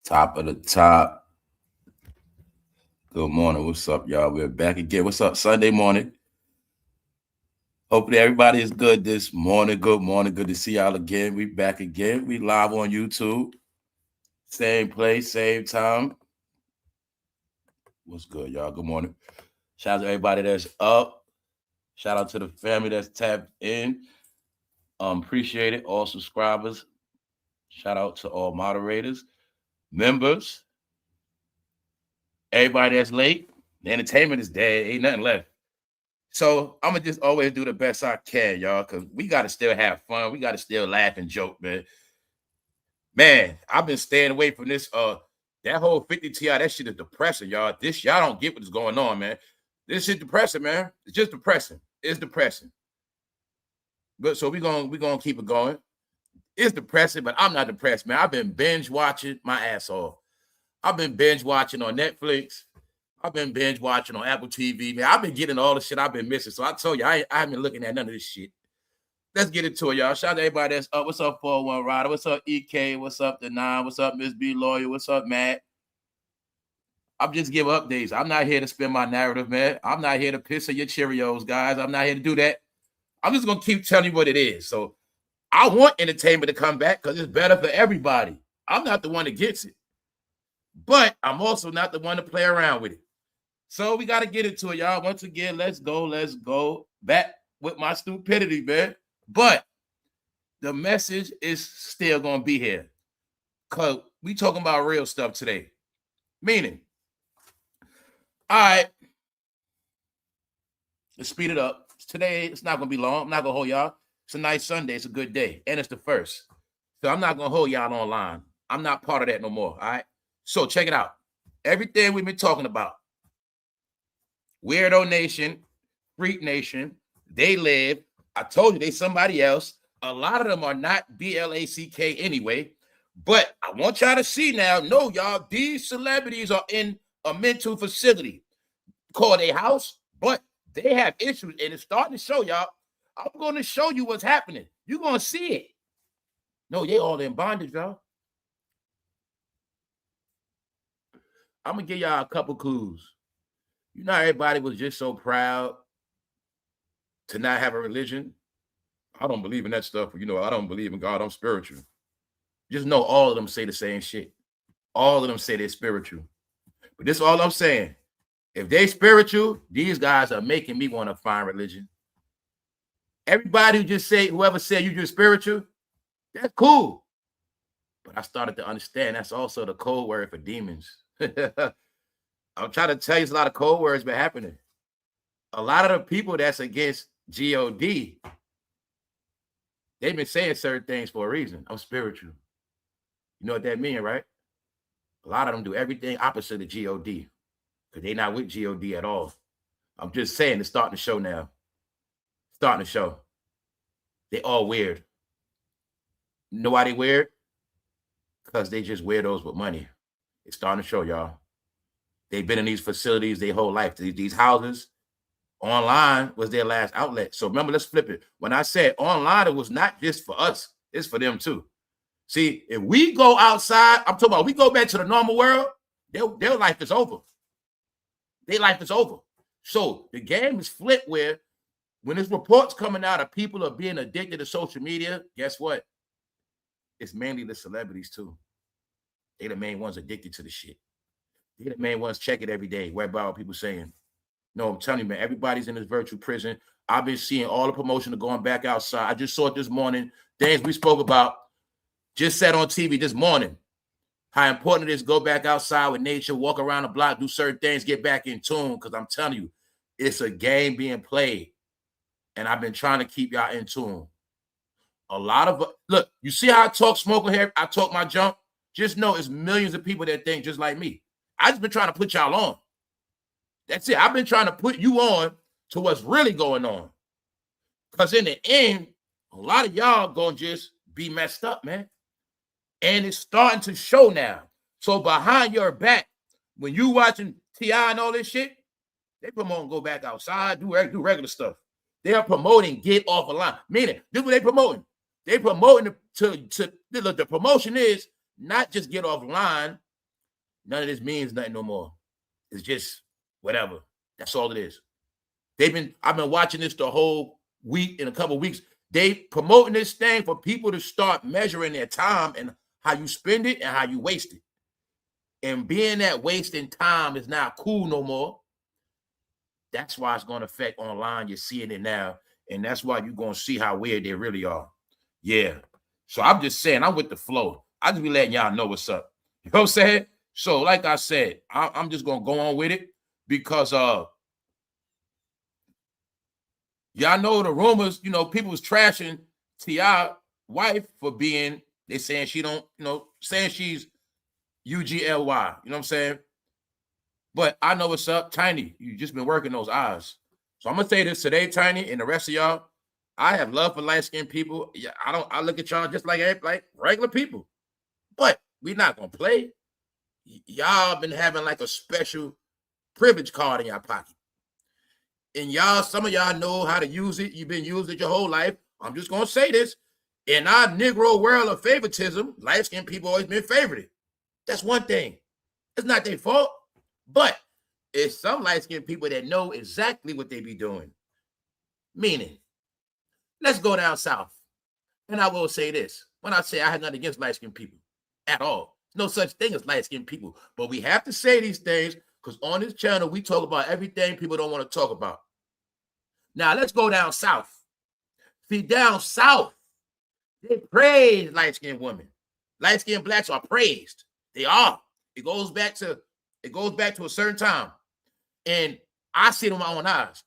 Top of the top. Good morning. What's up, y'all? We're back again. What's up? Sunday morning. Hopefully everybody is good this morning. Good morning. Good to see y'all again. We back again. We live on YouTube. Same place, same time. What's good, y'all? Good morning. Shout out to everybody that's up. Shout out to the family that's tapped in. Appreciate it. All subscribers. Shout out to all moderators, members, everybody that's late. The entertainment is dead. Ain't nothing left. So I'm gonna just always do the best I can, y'all, because we gotta still have fun. We gotta still laugh and joke, man. Man, I've been staying away from this. That whole 50 Ti, that shit is depressing, y'all. This y'all don't get what's going on, man. This shit depressing, man. It's just depressing. It's depressing. But so we gonna keep it going. It's depressing, but I'm not depressed, man. I've been binge watching my ass off. I've been binge watching on Netflix. I've been binge watching on Apple TV, man. I've been getting all the shit I've been missing. So I told you, I haven't been looking at none of this shit. Let's get into it, y'all. Shout out to everybody that's up. What's up, 401 Rider? What's up, EK? What's up, The Nine? What's up, Miss B Lawyer? What's up, Matt? I'm just giving updates. I'm not here to spin my narrative, man. I'm not here to piss on your Cheerios, guys. I'm not here to do that. I'm just going to keep telling you what it is. So I want entertainment to come back because it's better for everybody. I'm not the one that gets it. But I'm also not the one to play around with it. So we got to get into it, y'all. Once again, let's go back with my stupidity, man. But the message is still going to be here because we talking about real stuff today. Meaning, all right, let's speed it up. Today, it's not going to be long. I'm not going to hold y'all. It's a nice Sunday. It's a good day. And it's the first. So I'm not going to hold y'all online. I'm not part of that no more, all right? So check it out. Everything we've been talking about. Weirdo Nation, Freak Nation, they live. I told you they somebody else. A lot of them are not BLACK anyway. But I want y'all to see now, no, y'all, these celebrities are in a mental facility called a house, but they have issues, and it's starting to show y'all. I'm going to show you what's happening. You're going to see it. No, they all in bondage, y'all. I'm going to give y'all a couple clues. You know, everybody was just so proud to not have a religion. I don't believe in that stuff. You know, I don't believe in God. I'm spiritual. Just know all of them say the same shit. All of them say they're spiritual. But this is all I'm saying. If they spiritual, these guys are making me want to find religion. Everybody who just say, whoever said you just spiritual, that's cool. But I started to understand that's also the code word for demons. I'm trying to tell you, there's a lot of code words been happening. A lot of the people that's against God, they've been saying certain things for a reason. I'm spiritual. You know what that means, right? A lot of them do everything opposite of God because they're not with God at all. I'm just saying it's starting to show now. Starting to show. They all weird. You know why they weird? Because they just weirdos with money. It's starting to show, y'all. They've been in these facilities their whole life. These houses, online was their last outlet. So remember, let's flip it. When I said online, it was not just for us. It's for them too. See, if we go outside, I'm talking about we go back to the normal world, their life is over. Their life is over. So the game is flipped where when there's reports coming out of people are being addicted to social media, guess what? It's mainly the celebrities too. They the main ones addicted to the shit. They the main ones check it every day. What about people saying? No, I'm telling you, man, everybody's in this virtual prison. I've been seeing all the promotion of going back outside. I just saw it this morning. Things we spoke about, just said on TV this morning, how important it is to go back outside with nature, walk around the block, do certain things, get back in tune. Because I'm telling you, it's a game being played. And I've been trying to keep y'all in tune. A lot of, look, you see how I talk smoking here? I talk my junk. Just know it's millions of people that think just like me. I just been trying to put y'all on. That's it. I've been trying to put you on to what's really going on. Because in the end, a lot of y'all gonna just be messed up, man. And it's starting to show now. So behind your back, when you watching T.I. and all this shit, they promoting go back outside, do regular stuff. They are promoting get off a line. Meaning, this is what they promoting. They promoting the promotion is not just get off line, None of this means nothing no more. It's just whatever. That's all it is. I've been watching this the whole week, in a couple of weeks. They promoting this thing for people to start measuring their time and how you spend it and how you waste it. And being that wasting time is not cool no more. That's why it's going to affect online. You're seeing it now. And that's why you're going to see how weird they really are. Yeah. So I'm just saying, I'm with the flow. I just be letting y'all know what's up. You know what I'm saying? So like I said, I'm just going to go on with it because y'all know the rumors, people was trashing T.I. wife for being, they saying she don't, saying she's UGLY. You know what I'm saying? But I know what's up. Tiny, you just been working those eyes. So I'm going to say this today, Tiny, and the rest of y'all. I have love for light-skinned people. Yeah, I look at y'all just like regular people. But we're not going to play. Y'all been having like a special privilege card in your pocket. And some of y'all know how to use it. You've been using it your whole life. I'm just going to say this. In our Negro world of favoritism, light-skinned people always been favored. That's one thing. It's not their fault. But it's some light-skinned people that know exactly what they be doing. Meaning, let's go down south. And I will say this. When I say I have nothing against light-skinned people at all. There's no such thing as light-skinned people. But we have to say these things because on this channel, we talk about everything people don't want to talk about. Now, let's go down south. See, down south, they praise light-skinned women. Light-skinned blacks are praised. They are. It goes back to a certain time. And I see it with my own eyes.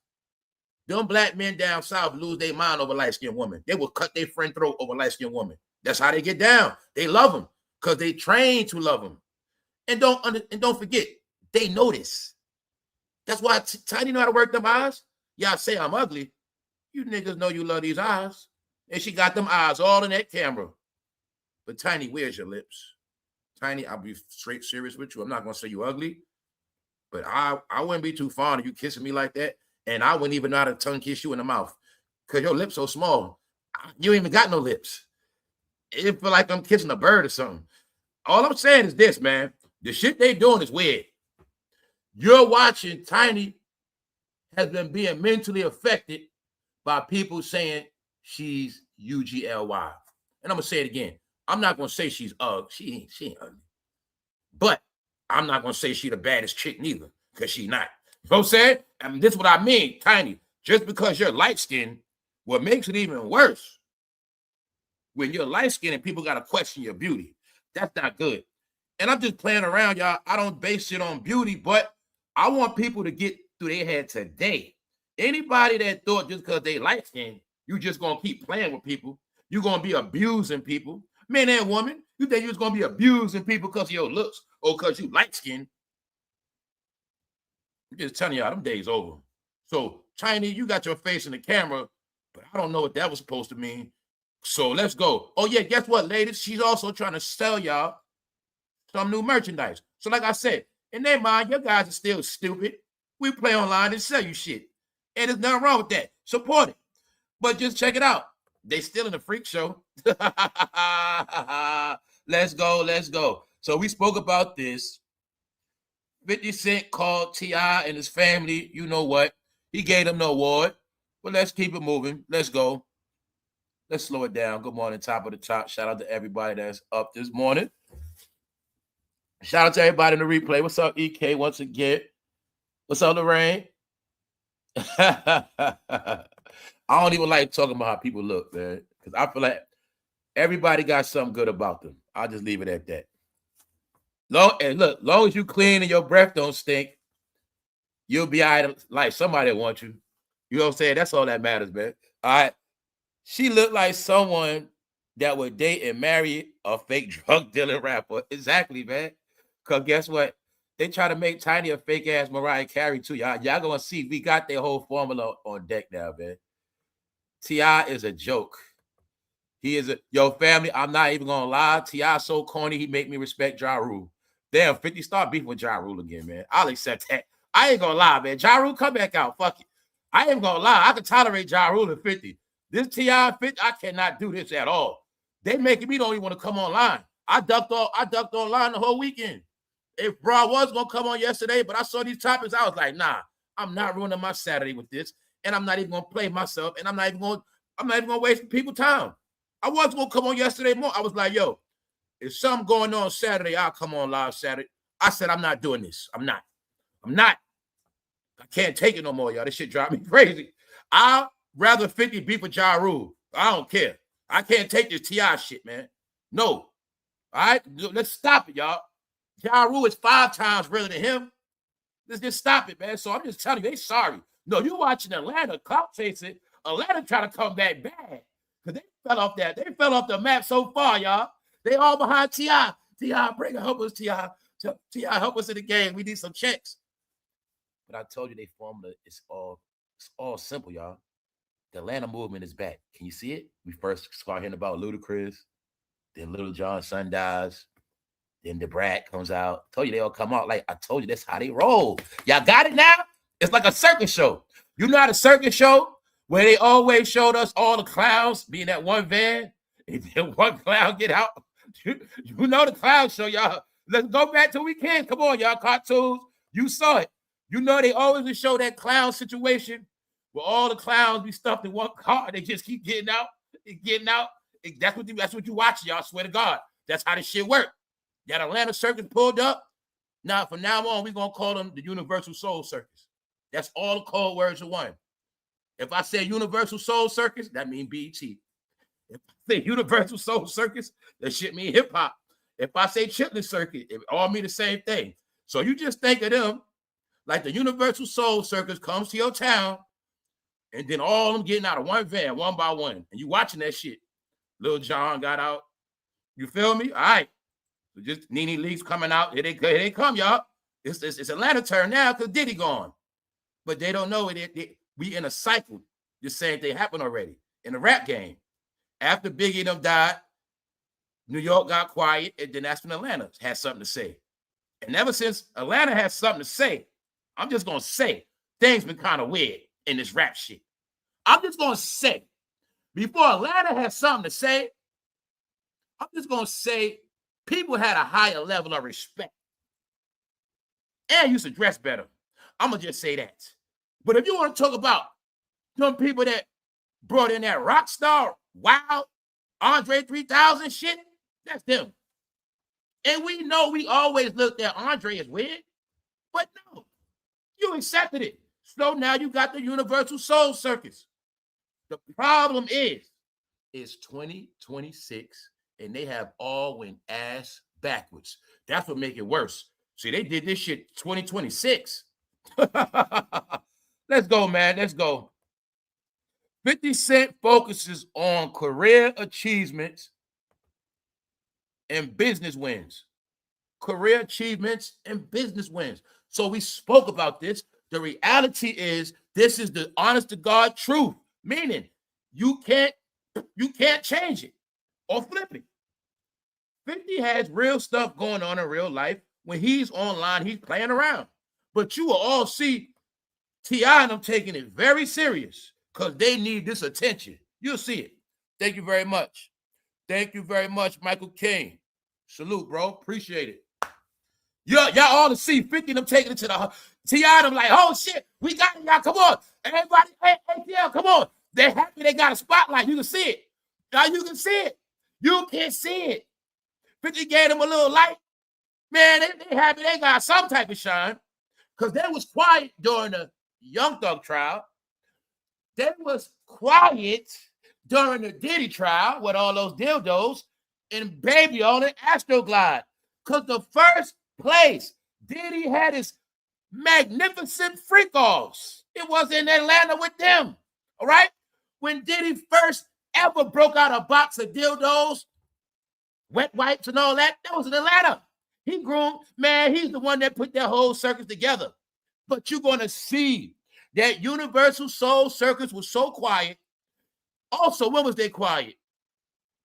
Them black men down south lose their mind over light-skinned women. They will cut their friend throat over light-skinned women. That's how they get down. They love them because they train to love them. And don't forget, they know this. That's why Tiny know how to work them eyes. Y'all say I'm ugly. You niggas know you love these eyes. And she got them eyes all in that camera. But Tiny, where's your lips? Tiny, I'll be straight serious with you. I'm not going to say you ugly. But I wouldn't be too fond of you kissing me like that. And I wouldn't even know how to tongue kiss you in the mouth. Because your lips so small. You ain't even got no lips. It feel like I'm kissing a bird or something. All I'm saying is this, man. The shit they doing is weird. You're watching Tiny has been being mentally affected by people saying she's UGLY. And I'm going to say it again. I'm not going to say she's ugly. She ain't ugly. But I'm not going to say she the baddest chick neither because she's not. You know what I'm saying? And this is what I mean, Tiny. Just because you're light-skinned, what makes it even worse, when you're light-skinned and people got to question your beauty, that's not good. And I'm just playing around, y'all. I don't base it on beauty, but I want people to get through their head today. Anybody that thought just because they light-skinned, you just going to keep playing with people, you're going to be abusing people, men and women, you think you're going to be abusing people because of your looks or because you light-skinned. I'm just telling y'all, them days over. So, Tiny, you got your face in the camera, but I don't know what that was supposed to mean. So, let's go. Oh, yeah, guess what, ladies? She's also trying to sell y'all some new merchandise. So, like I said, in their mind, your guys are still stupid. We play online and sell you shit. And there's nothing wrong with that. Support it. But just check it out. They still in the freak show. Let's go, let's go. So we spoke about this. 50 Cent called T.I. and his family. You know what? He gave them the award. But let's keep it moving. Let's go. Let's slow it down. Good morning, top of the top. Shout out to everybody that's up this morning. Shout out to everybody in the replay. What's up, EK, once again? What's up, Lorraine? I don't even like talking about how people look, man, because I feel like everybody got something good about them. I'll just leave it at that. Long as you clean and your breath don't stink, you'll be all right. Like somebody wants you. You know what I'm saying? That's all that matters, man. All right. She looked like someone that would date and marry a fake drug dealing rapper. Exactly, man. Because guess what? They try to make Tiny a fake ass Mariah Carey too. Y'all gonna see we got their whole formula on deck now, man. T.I. is a joke. He is family. I'm not even gonna lie. T.I. so corny, he make me respect Ja Rule. Damn, 50 start beefing with Ja Rule again, man. I'll accept that. I ain't gonna lie, man. Ja Rule, come back out. Fuck it. I ain't gonna lie. I can tolerate Ja Rule at 50. This T.I. 50, I cannot do this at all. They making me don't even want to come online. I ducked online the whole weekend. If bro was gonna come on yesterday, but I saw these topics, I was like, nah, I'm not ruining my Saturday with this, and I'm not even gonna play myself, and I'm not even gonna waste people's time. I was gonna come on yesterday morning. I was like, yo, if something going on Saturday, I'll come on live Saturday. I said, I'm not doing this. I'm not. I can't take it no more, y'all. This shit drive me crazy. I'd rather 50 beef with Ja Rule. I don't care. I can't take this T.I. shit, man. No. All right? Let's stop it, y'all. Ja Rule is 5 times realer than him. Let's just stop it, man. So I'm just telling you, they sorry. No, you watching Atlanta clout chasing. Atlanta trying to come back bad. Because they fell off that. They fell off the map so far, y'all. They all behind T.I. T.I., bring help us, T.I. T.I., help us in the game. We need some checks. But I told you they formula, it's all simple, y'all. The Atlanta movement is back. Can you see it? We first start hearing about Ludacris, then Little John's son dies, then the Brat comes out. I told you they all come out. Like I told you, that's how they roll. Y'all got it now? It's like a circus show. You know how the circus show where they always showed us all the clowns being that one van, and then one clown get out. You know the clown show, y'all. Let's go back to weekend. Come on, y'all, cartoons. You saw it. You know they always would show that clown situation where all the clowns be stuffed in one car. They just keep getting out and getting out. That's what you watch, y'all. I swear to God. That's how this shit work. That Atlanta Circus pulled up. Now, from now on, we're going to call them the Universal Soul Circus. That's all the code words are one. If I say Universal Soul Circus, that means BET. If I say Universal Soul Circus, that shit mean hip-hop. If I say Chitlin Circuit, it all mean the same thing. So you just think of them like the Universal Soul Circus comes to your town, and then all of them getting out of one van, one by one. And you watching that shit. Lil Jon got out. You feel me? All right. So just Nene Leakes coming out. Here they come, y'all. It's Atlanta turn now because Diddy gone. But they don't know it. We in a cycle. The same thing happened already in the rap game. After Biggie and them died, New York got quiet, and then that's when Atlanta had something to say. And ever since Atlanta has something to say, I'm just going to say things been kind of weird in this rap shit. I'm just going to say, before Atlanta had something to say, I'm just going to say people had a higher level of respect and used to dress better. I'm going to just say that. But if you want to talk about some people that brought in that rock star, Wild, Andre 3000 shit, that's them. And we know we always looked at Andre as weird, but no, you accepted it. So now you got the Universal Soul Circus. The problem is 2026, and they have all went ass backwards. That's what make it worse. See, they did this shit 2026. Let's go, man. Let's go. 50 Cent focuses on career achievements and business wins. Career achievements and business wins. So we spoke about this. The reality is this is the honest to God truth, meaning you can't change it or flip it. 50 has real stuff going on in real life. When he's online, he's playing around. But you will all see T.I. and them taking it very serious because they need this attention. You'll see it. Thank you very much. Thank you very much, Michael King. Salute, bro. Appreciate it. Y'all all to see 50 of them taking it to the T.I. them like, oh shit, we got it, y'all. Come on. Everybody, hey, ATL, come on. They're happy they got a spotlight. You can see it. Now you can see it. You can see it. 50 gave them a little light. Man, they happy they got some type of shine. Because they was quiet during the Young Thug trial. They was quiet during the Diddy trial with all those dildos and Baby on an Astroglide. Because the first place Diddy had his magnificent freak-offs. It was in Atlanta with them. All right? When Diddy first ever broke out a box of dildos, wet wipes and all that, that was in Atlanta. He groomed, man, he's the one that put that whole circus together. But you're going to see that Universal Soul Circus was so quiet. Also, when was they quiet?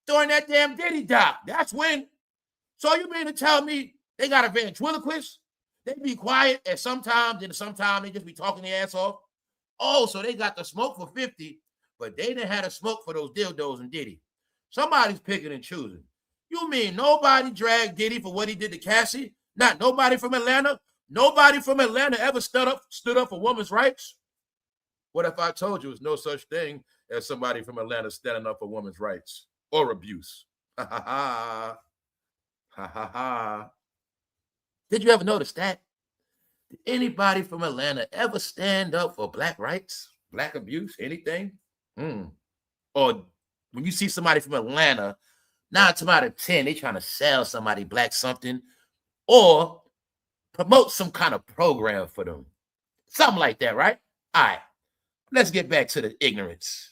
During that damn Diddy doc. That's when. So you mean to tell me they got a ventriloquist? They be quiet and sometimes they just be talking their ass off. Oh, so they got the smoke for 50, but they didn't have the smoke for those dildos and Diddy. Somebody's picking and choosing. You mean nobody dragged Diddy for what he did to Cassie? Not nobody from Atlanta. Nobody from Atlanta ever stood up for women's rights. What if I told you there's no such thing as somebody from Atlanta standing up for women's rights or abuse? Ha ha ha. Ha ha ha. Did you ever notice that? Did anybody from Atlanta ever stand up for black rights, black abuse, anything? Or when you see somebody from Atlanta, 9 times out of 10, they trying to sell somebody black something or promote some kind of program for them. Something like that, right? All right. Let's get back to the ignorance.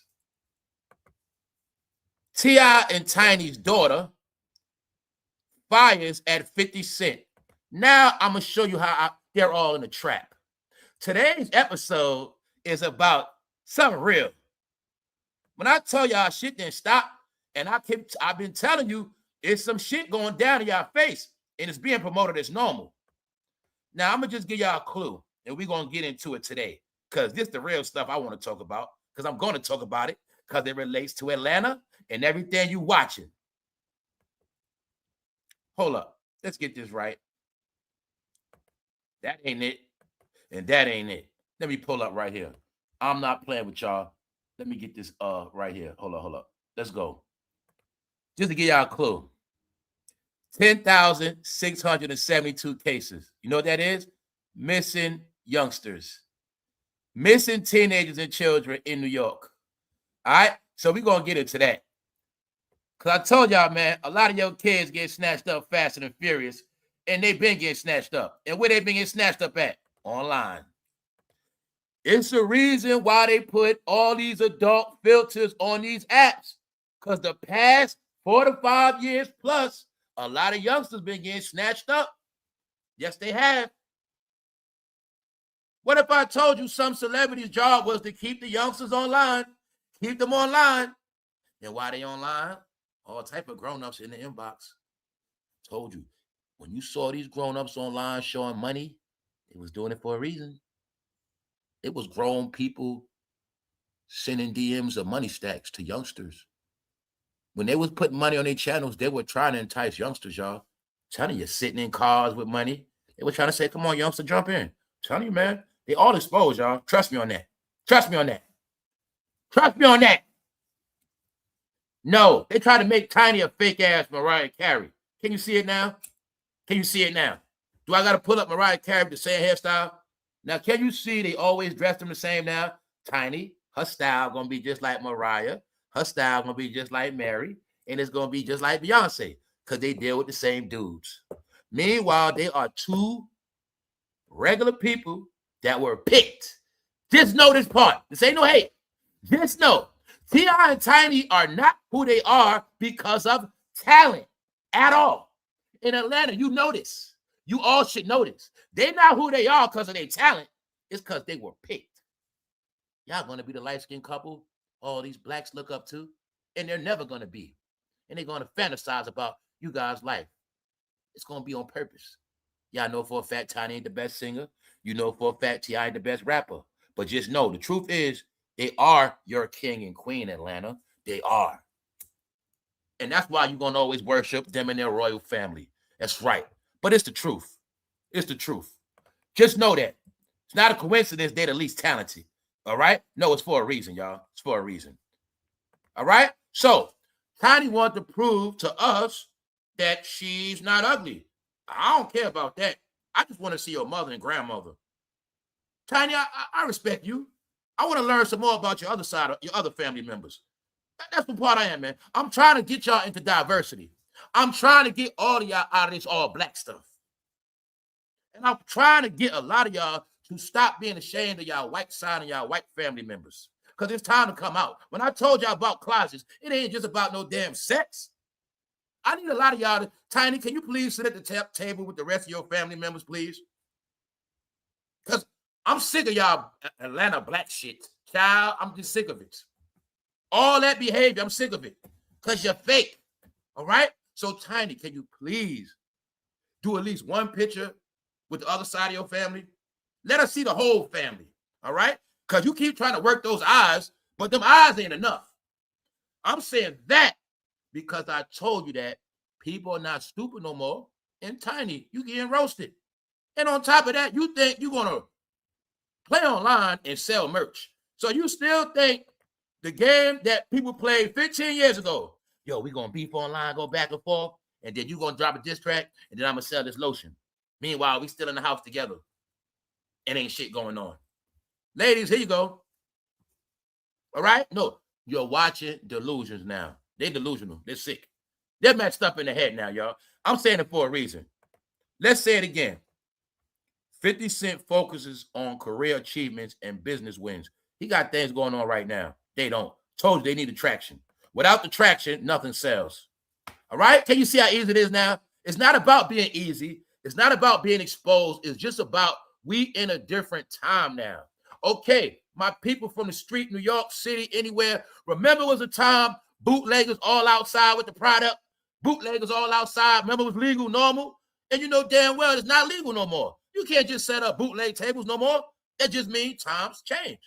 T.I. and Tiny's daughter fires at 50 Cent. Now I'm going to show you how they're all in a trap. Today's episode is about something real. When I tell y'all shit didn't stop, and I've been telling you, it's some shit going down in y'all face, and it's being promoted as normal. Now, I'm going to just give y'all a clue, and we're going to get into it today, because this is the real stuff I want to talk about, because I'm going to talk about it, because it relates to Atlanta and everything you watching. Hold up. Let's get this right. That ain't it, and that ain't it. Let me pull up right here. I'm not playing with y'all. Let me get this right here. Hold up. Let's go. Just to give y'all a clue. 10,672 cases. You know what that is? Missing youngsters. Missing teenagers and children in New York. All right? So we're going to get into that. Because I told y'all, man, a lot of your kids get snatched up fast and furious, and they've been getting snatched up. And where they been getting snatched up at? Online. It's the reason why they put all these adult filters on these apps. Because the past 4 to 5 years plus, a lot of youngsters been getting snatched up. Yes, they have. What if I told you some celebrities' job was to keep the youngsters online, keep them online? And why they online? All type of grown-ups in the inbox. Told you, when you saw these grown-ups online showing money, they was doing it for a reason. It was grown people sending DMs of money stacks to youngsters. When they was putting money on their channels, they were trying to entice youngsters, y'all. I'm telling you, sitting in cars with money. They were trying to say, come on, youngster, jump in. I'm telling you, man, they all exposed, y'all. Trust me on that. Trust me on that. Trust me on that. No, they tried to make Tiny a fake-ass Mariah Carey. Can you see it now? Can you see it now? Do I got to pull up Mariah Carey with the same hairstyle? Now, can you see they always dress them the same now? Tiny, her style going to be just like Mariah. Her style going to be just like Mary. And it's going to be just like Beyonce because they deal with the same dudes. Meanwhile, they are two regular people that were picked. Just know this part. This ain't no hate. Just know. T.I. and Tiny are not who they are because of talent at all. In Atlanta, you know this. You all should know this. They're not who they are because of their talent. It's because they were picked. Y'all going to be the light-skinned couple all these blacks look up to, and they're never going to be. And they're going to fantasize about you guys' life. It's going to be on purpose. Y'all know for a fact Tiny ain't the best singer. You know for a fact T.I. ain't the best rapper. But just know, the truth is, they are your king and queen, Atlanta. They are. And that's why you're going to always worship them and their royal family. That's right. But it's the truth. It's the truth. Just know that. It's not a coincidence they're the least talented. All right? No, it's for a reason, y'all. It's for a reason. All right? So, Tiny wanted to prove to us that she's not ugly. I don't care about that. I just want to see your mother and grandmother. Tiny, I respect you. I want to learn some more about your other side, your other family members. That's the part I am, man. I'm trying to get y'all into diversity. I'm trying to get all of y'all out of this all black stuff. And I'm trying to get a lot of y'all to stop being ashamed of y'all white side and y'all white family members. Because it's time to come out. When I told y'all about closets, it ain't just about no damn sex. I need a lot of y'all to, Tiny, can you please sit at the table with the rest of your family members, please? Because I'm sick of y'all Atlanta black shit. Child, I'm just sick of it. All that behavior, I'm sick of it. Because you're fake. All right? So, Tiny, can you please do at least one picture with the other side of your family? Let us see the whole family. All right? Because you keep trying to work those eyes, but them eyes ain't enough. I'm saying that because I told you that people are not stupid no more. and Tiny, you getting roasted. And on top of that, you think you're going to play online and sell merch. So you still think the game that people played 15 years ago, yo, we going to beef online, go back and forth, and then you going to drop a diss track, and then I'm going to sell this lotion. Meanwhile, we still in the house together and ain't shit going on. Ladies, here you go. All right? No, you're watching delusions now. They're delusional. They're sick. They're messed up in the head now, y'all. I'm saying it for a reason. Let's say it again. 50 Cent focuses on career achievements and business wins. He got things going on right now. They don't. Told you they need attraction. Without the traction, nothing sells. All right? Can you see how easy it is now? It's not about being easy. It's not about being exposed. It's just about we in a different time now. Okay, my people from the street, New York City, anywhere. Remember it was a time bootleggers all outside with the product. Bootleggers all outside. Remember it was legal, normal? And you know damn well it's not legal no more. You can't just set up bootleg tables no more. That just means times change.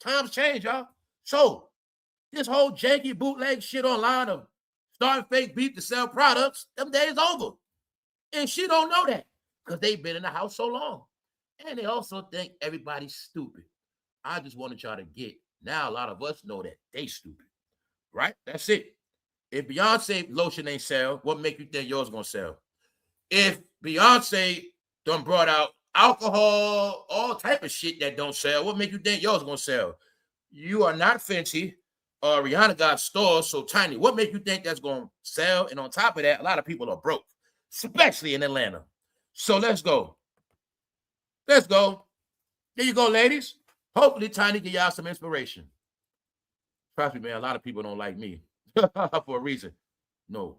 Times change, y'all. So this whole janky bootleg shit online of starting fake beef to sell products, them days over. And she don't know that because they've been in the house so long. And they also think everybody's stupid. I just wanted y'all to get, now a lot of us know that they stupid, right? That's it. If Beyonce lotion ain't sell, what make you think yours gonna sell? If Beyonce done brought out alcohol, all type of shit that don't sell, what make you think yours gonna sell? You are not fancy. Rihanna got stores so tiny. What make you think that's gonna sell? And on top of that, a lot of people are broke, especially in Atlanta. So let's go. Let's go. There you go, ladies. Hopefully Tiny give y'all some inspiration. Trust me, man, a lot of people don't like me for a reason. No,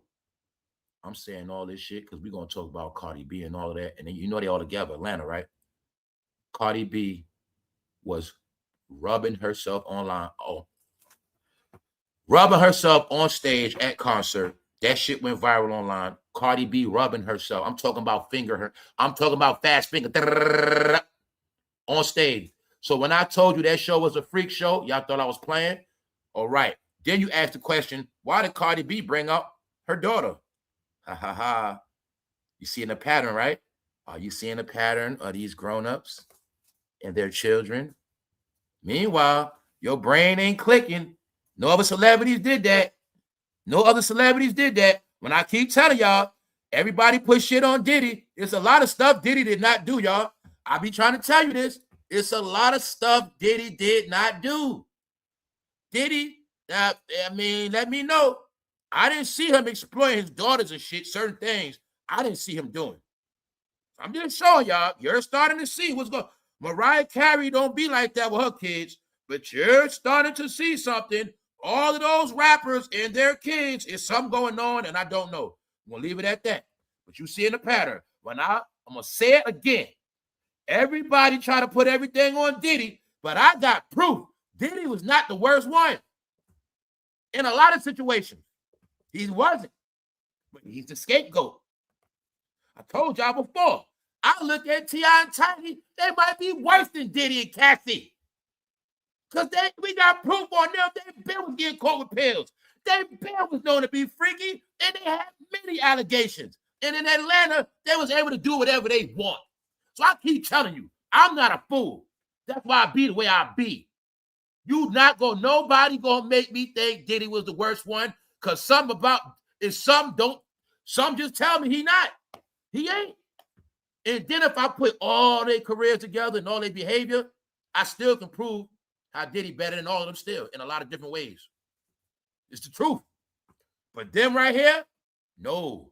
I'm saying all this shit because we're going to talk about Cardi B and all of that. And then you know they all together, Atlanta, right? Cardi B was rubbing herself online. Oh, rubbing herself on stage at concert. That shit went viral online. Cardi B rubbing herself. I'm talking about finger her. I'm talking about fast finger on stage. So when I told you that show was a freak show, y'all thought I was playing? All right. Then you asked the question, why did Cardi B bring up her daughter? Ha ha ha. You seeing the pattern, right? Are you seeing the pattern of these grown-ups and their children? Meanwhile, your brain ain't clicking. No other celebrities did that. No other celebrities did that. When I keep telling y'all, everybody put shit on Diddy. It's a lot of stuff Diddy did not do, y'all. I be trying to tell you this. It's a lot of stuff Diddy did not do. Diddy, let me know. I didn't see him exploiting his daughters and shit, certain things. I didn't see him doing. I'm just showing y'all. You're starting to see what's going on. Mariah Carey don't be like that with her kids, but you're starting to see something. All of those rappers and their kids is something going on, and I don't know. I'm going to leave it at that. But you see in the pattern. I'm going to say it again. Everybody try to put everything on Diddy, but I got proof. Diddy was not the worst one. In a lot of situations, he wasn't. But he's the scapegoat. I told y'all before. I look at T.I. and Tiny, they might be worse than Diddy and Cassie. Because we got proof on them. They been was getting caught with pills. They been was known to be freaky, and they had many allegations. And in Atlanta, they was able to do whatever they want. So I keep telling you, I'm not a fool. That's why I be the way I be. Nobody gonna make me think Diddy was the worst one, because some just tell me he not. He ain't. And then if I put all their careers together and all their behavior, I still can prove how Diddy better than all of them still in a lot of different ways. It's the truth. But them right here, no.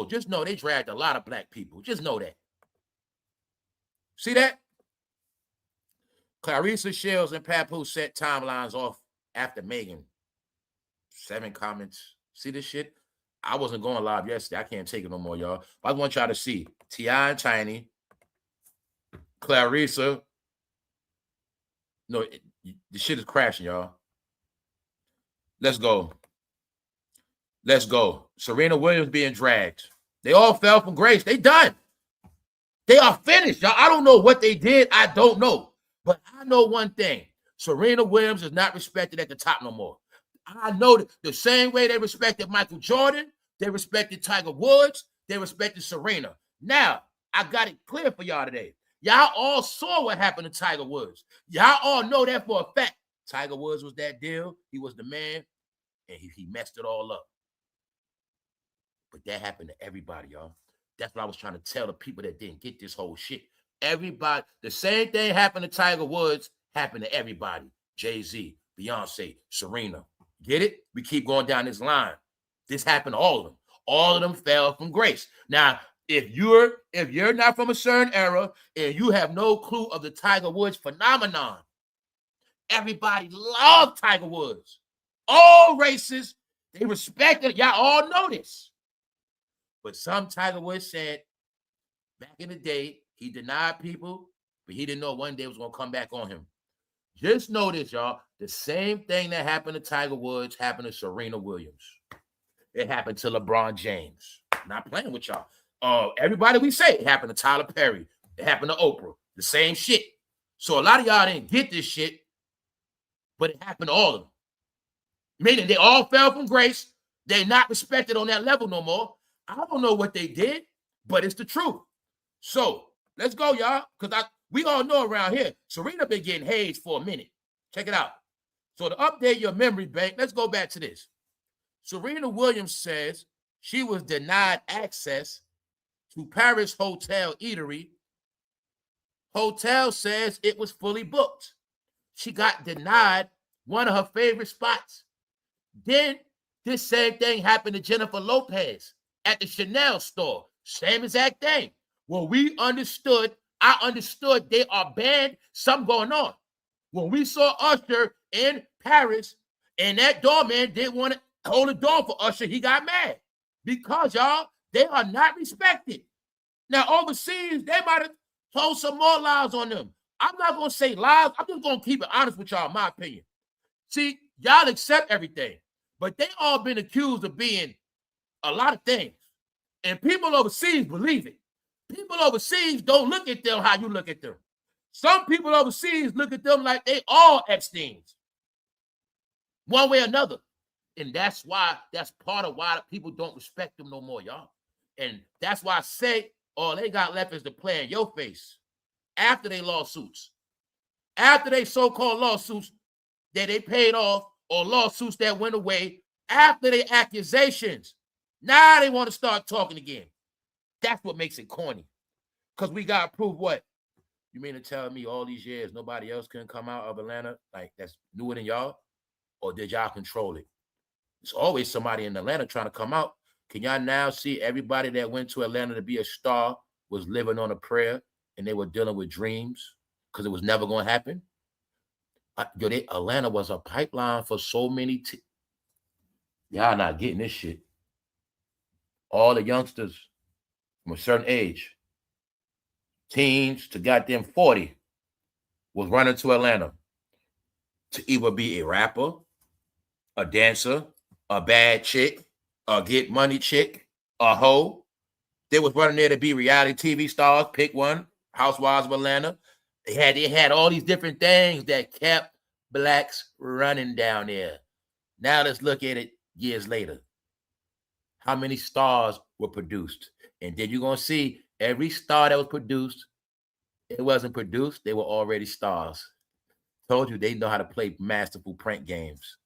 Just know they dragged a lot of black people. Just know that. See that? Clarissa Shields and Papoose set timelines off after Megan. 7 comments. See this shit? I wasn't going live yesterday. I can't take it no more, y'all. I just want y'all to see T.I. and Tiny, Clarissa. No, the shit is crashing, y'all. Let's go. Serena Williams being dragged. They all fell from grace. They done. They are finished, y'all. I don't know what they did. I don't know. But I know one thing. Serena Williams is not respected at the top no more. I know the same way they respected Michael Jordan, They respected Tiger Woods. They respected Serena. Now, I got it clear for y'all today. Y'all all saw what happened to Tiger Woods. Y'all all know that for a fact. Tiger Woods was that deal. He was the man, and he messed it all up. But that happened to everybody, y'all. That's what I was trying to tell the people that didn't get this whole shit. Everybody, the same thing happened to Tiger Woods, happened to everybody. Jay-Z, Beyonce, Serena. Get it? We keep going down this line. This happened to all of them. All of them fell from grace. Now, if you're not from a certain era and you have no clue of the Tiger Woods phenomenon, everybody loved Tiger Woods. All races, they respected. Y'all all know this. But some Tiger Woods said back in the day, he denied people, but he didn't know one day it was going to come back on him. Just know this, y'all. The same thing that happened to Tiger Woods happened to Serena Williams. It happened to LeBron James. I'm not playing with y'all. Everybody we say, it happened to Tyler Perry. It happened to Oprah. The same shit. So a lot of y'all didn't get this shit, but it happened to all of them. Meaning they all fell from grace. They're not respected on that level no more. I don't know what they did, but it's the truth. So let's go, y'all, because we all know around here, Serena been getting hazed for a minute. Check it out. So to update your memory bank, let's go back to this. Serena Williams says she was denied access to Paris Hotel Eatery. Hotel says it was fully booked. She got denied one of her favorite spots. Then this same thing happened to Jennifer Lopez at the Chanel store. Same exact thing. Well, I understood they are banned, something going on. When we saw Usher in Paris and that doorman didn't want to hold the door for Usher, he got mad because, y'all, they are not respected. Now, overseas, they might have told some more lies on them. I'm not going to say lies. I'm just going to keep it honest with y'all, in my opinion. See, y'all accept everything, but they all been accused of being a lot of things. And people overseas believe it. People overseas don't look at them how you look at them. Some people overseas look at them like they all Epsteins, one way or another. And that's part of why people don't respect them no more, y'all. And that's why I say all they got left is to play in your face after they lawsuits. After they so-called lawsuits that they paid off or lawsuits that went away, after they accusations, now they want to start talking again. That's what makes it corny. Because we got to prove what? You mean to tell me all these years nobody else can come out of Atlanta like that's newer than y'all? Or did y'all control it? There's always somebody in Atlanta trying to come out. Can y'all now see everybody that went to Atlanta to be a star was living on a prayer and they were dealing with dreams because it was never going to happen? Atlanta was a pipeline for so many. Y'all not getting this shit. All the youngsters from a certain age, teens to goddamn 40, was running to Atlanta to either be a rapper, a dancer, a bad chick, a get money chick, a hoe. They was running there to be reality TV stars. Pick one, Housewives of Atlanta. They had all these different things that kept blacks running down there. Now let's look at it years later. How many stars were produced? And then you're going to see every star that was produced, it wasn't produced. They were already stars. Told you they know how to play masterful prank games.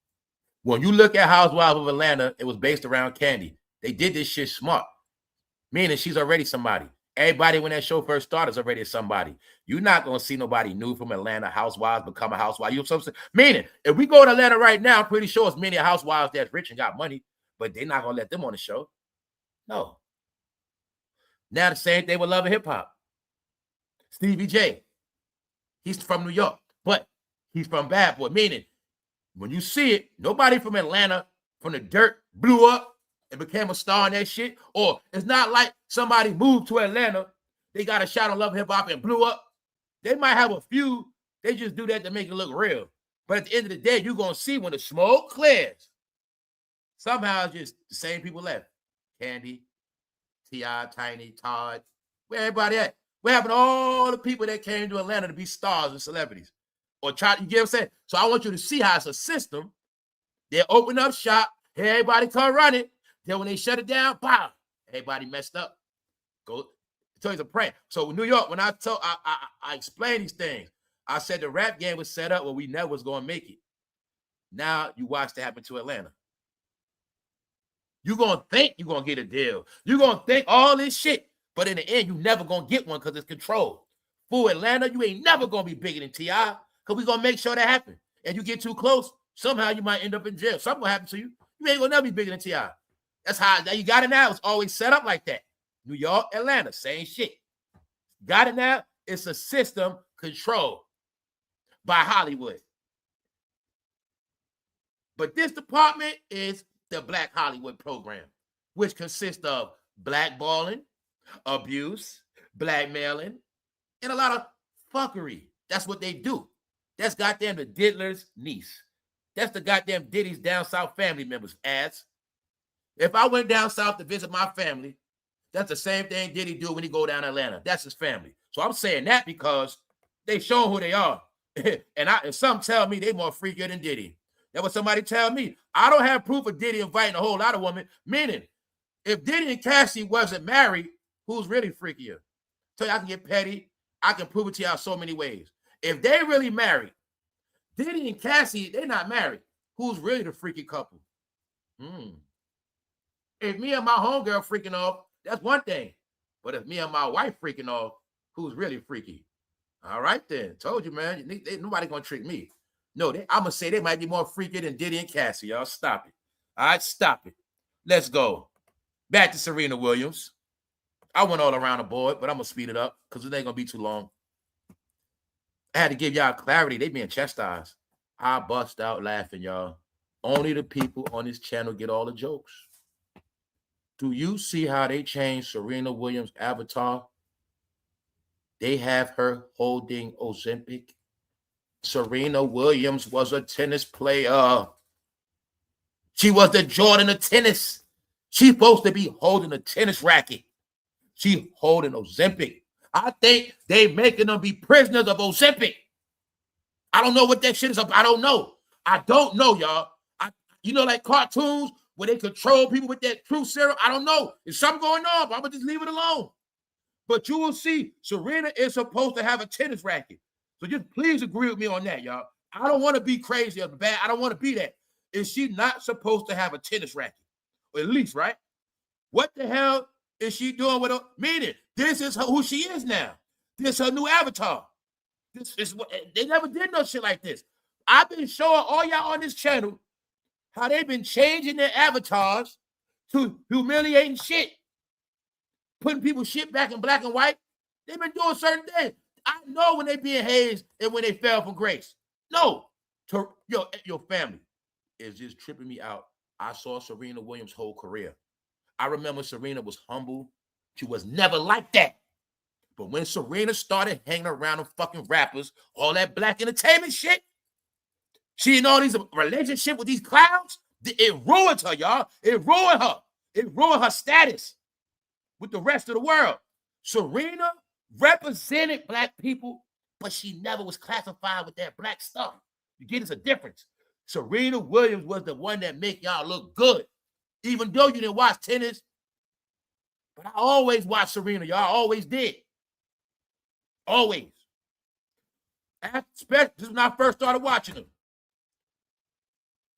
When you look at Housewives of Atlanta, it was based around Candy. They did this shit smart, meaning she's already somebody. Everybody, when that show first started, is already somebody. You're not going to see nobody new from Atlanta Housewives become a housewife. You know what I'm saying? Meaning, if we go to Atlanta right now, I'm pretty sure it's many housewives that's rich and got money, but they're not going to let them on the show. No. Now the same thing with Love and Hip Hop. Stevie J, he's from New York, but he's from Bad Boy, meaning when you see it, nobody from Atlanta, from the dirt, blew up and became a star in that shit. Or it's not like somebody moved to Atlanta, they got a shot on Love and Hip Hop and blew up. They might have a few. They just do that to make it look real. But at the end of the day, you're going to see when the smoke clears, somehow it's just the same people left. Candy, T.I., Tiny, Todd, where everybody at? What happened to all the people that came to Atlanta to be stars and celebrities? Or try, you get what I'm saying? So I want you to see how it's a system. They open up shop, everybody come running. Then when they shut it down, pow, everybody messed up. Go, so it's a prank. So in New York, when I explained these things, I said the rap game was set up where we never was going to make it. Now you watch that happen to Atlanta. You're going to think you're going to get a deal. You're going to think all this shit. But in the end, you never going to get one because it's controlled. For Atlanta, you ain't never going to be bigger than T.I. because we're going to make sure that happens. And you get too close, somehow you might end up in jail. Something will happen to you. You ain't going to never be bigger than T.I. That's how you got it now. It's always set up like that. New York, Atlanta, same shit. Got it now? It's a system controlled by Hollywood. But this department is the Black Hollywood program, which consists of blackballing, abuse, blackmailing, and a lot of fuckery. That's what they do. That's goddamn the diddler's niece. That's the goddamn Diddy's down south family members' ass. If I went down south to visit my family, that's the same thing Diddy do when he go down to Atlanta. That's his family. So I'm saying that because they show who they are. and some tell me they more freakier than Diddy. That's what somebody tell me. I don't have proof of Diddy inviting a whole lot of women. Meaning, if Diddy and Cassie wasn't married, who's really freakier? So I can get petty. I can prove it to y'all so many ways. If they really married, Diddy and Cassie, they're not married. Who's really the freaky couple? If me and my homegirl freaking off, that's one thing. But if me and my wife freaking off, who's really freaky? All right then. Told you, man. Nobody gonna trick me. No, I'm going to say they might be more freaky than Diddy and Cassie. Y'all stop it. All right, stop it. Let's go. Back to Serena Williams. I went all around the board, but I'm going to speed it up because it ain't going to be too long. I had to give y'all clarity. They being chastised. I bust out laughing, y'all. Only the people on this channel get all the jokes. Do you see how they changed Serena Williams' avatar? They have her holding Ozempic. Serena Williams was a tennis player. She was the Jordan of tennis. She's supposed to be holding a tennis racket. She's holding Ozempic. I think they making them be prisoners of Ozempic. I don't know what that shit is up. I don't know. I don't know, y'all. You know, like cartoons where they control people with that truth serum. I don't know. There's something going on, but I'm going to just leave it alone. But you will see Serena is supposed to have a tennis racket. So just please agree with me on that, y'all. I don't want to be crazy or bad. I don't want to be that. Is she not supposed to have a tennis racket? Or at least, right? What the hell is she doing with her? Meaning, this is who she is now. This is her new avatar. This is what they never did no shit like this. I've been showing all y'all on this channel how they've been changing their avatars to humiliating shit. Putting people's shit back in black and white. They've been doing certain things. I know when they being hazed and when they fell from grace. No. Your family is just tripping me out. I saw Serena Williams' whole career. I remember Serena was humble. She was never like that. But when Serena started hanging around them fucking rappers, all that black entertainment shit, she in all these relationships with these clowns, it ruined her, y'all. It ruined her. It ruined her status with the rest of the world. Serena represented black people, but she never was classified with that black stuff. You get it's a difference. Serena Williams was the one that make y'all look good. Even though you didn't watch tennis, but I always watched Serena. Y'all always did. Always. Especially when I first started watching them.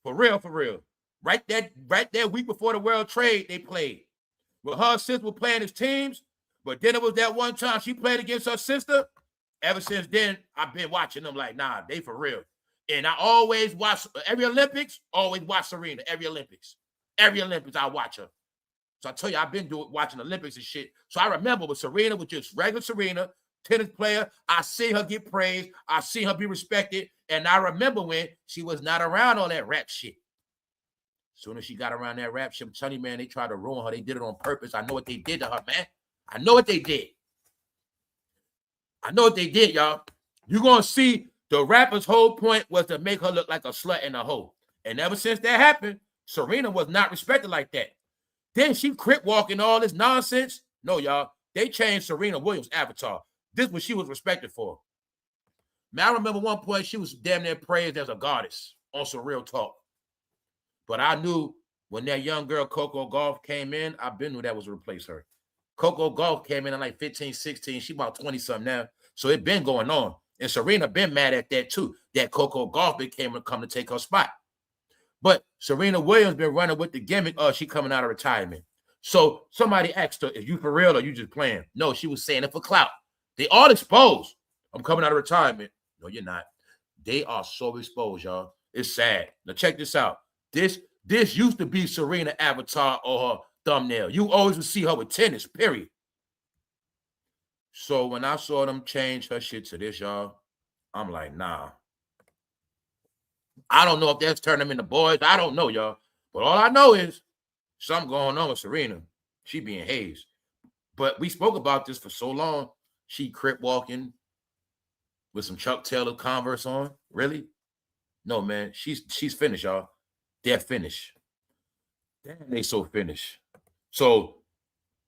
For real, for real. Right there week before the World Trade, they played. Well, her sister was playing as teams, but then it was that one time she played against her sister. Ever since then, I've been watching them like, nah, they for real. And I always watch, every Olympics, always watch Serena, every Olympics. Every Olympics, I watch her. So I tell you, I've been watching Olympics and shit. So I remember when Serena was just regular Serena, tennis player. I see her get praised. I see her be respected. And I remember when she was not around all that rap shit. As soon as she got around that rap shit, I'm telling you, man, they tried to ruin her. They did it on purpose. I know what they did to her, man. I know what they did. I know what they did, y'all. You're going to see the rapper's whole point was to make her look like a slut and a hoe. And ever since that happened, Serena was not respected like that. Then she crip walking all this nonsense. No, y'all. They changed Serena Williams' avatar. This is what she was respected for. Man, I remember one point she was damn near praised as a goddess on some real talk. But I knew When that young girl, Coco Gauff, came in, I been knew that was to replace her. Coco Gauff came in at like 15, 16. She about 20-something now. So it been going on. And Serena been mad at that too, that Coco Gauff became to come to take her spot. But Serena Williams been running with the gimmick of she coming out of retirement. So somebody asked her, is you for real or you just playing? No, she was saying it for clout. They all exposed. I'm coming out of retirement. No, you're not. They are so exposed, y'all. It's sad. Now check this out. This used to be Serena avatar or her thumbnail. You always would see her with tennis, period. So when I saw them change her shit to this, y'all, I'm like, nah. I don't know if that's turning them into boys. I don't know, y'all. But all I know is something going on with Serena. She being hazed. But we spoke about this for so long. She crip walking with some Chuck Taylor Converse on. Really? No, man. She's finished, y'all. They're finished. Damn, they so finished. So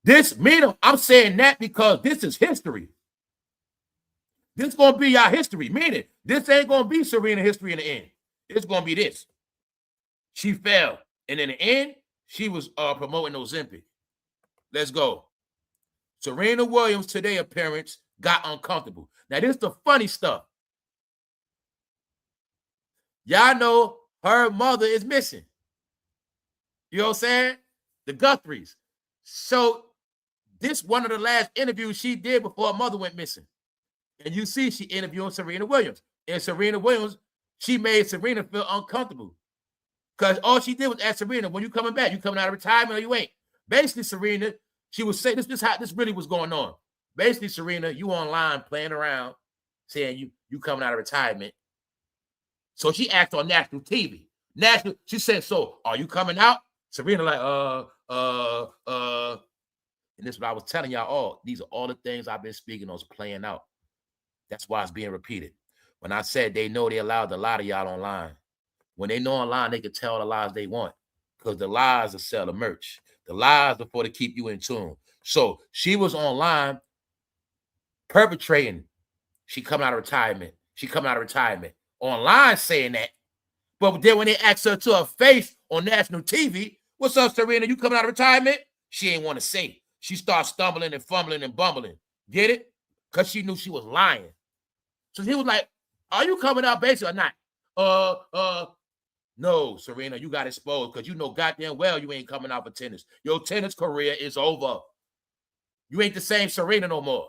this, I'm saying that because this is history. This going to be our history. Meaning, this ain't going to be Serena history in the end. It's going to be this. She fell. And in the end, she was promoting Ozempic. Let's go. Serena Williams today appearance got uncomfortable. Now, this is the funny stuff. Y'all know her mother is missing. You know what I'm saying? The Guthries. So this one of the last interviews she did before her mother went missing. And you see she interviewing Serena Williams. And Serena Williams, she made Serena feel uncomfortable. Because all she did was ask Serena, when you coming back? You coming out of retirement or you ain't? Basically, Serena, she was saying, this how this really was going on. Basically, Serena, you online playing around, saying you coming out of retirement. So she asked on national TV. She said, so are you coming out? Serena like, and this is what I was telling y'all all. These are all the things I've been speaking on playing out. That's why it's being repeated. When I said they know they allowed a lot of y'all online. When they know online, they can tell the lies they want. Because the lies will sell the merch. The lies are for to keep you in tune. So she was online perpetrating. She coming out of retirement. She coming out of retirement. Online saying that. But then when they asked her to her face on national TV, what's up, Serena? You coming out of retirement? She ain't want to say. She started stumbling and fumbling and bumbling. Get it? Because she knew she was lying. So he was like, are you coming out basically or not? No, Serena, you got exposed because you know goddamn well you ain't coming out for tennis. Your tennis career is over. You ain't the same Serena no more.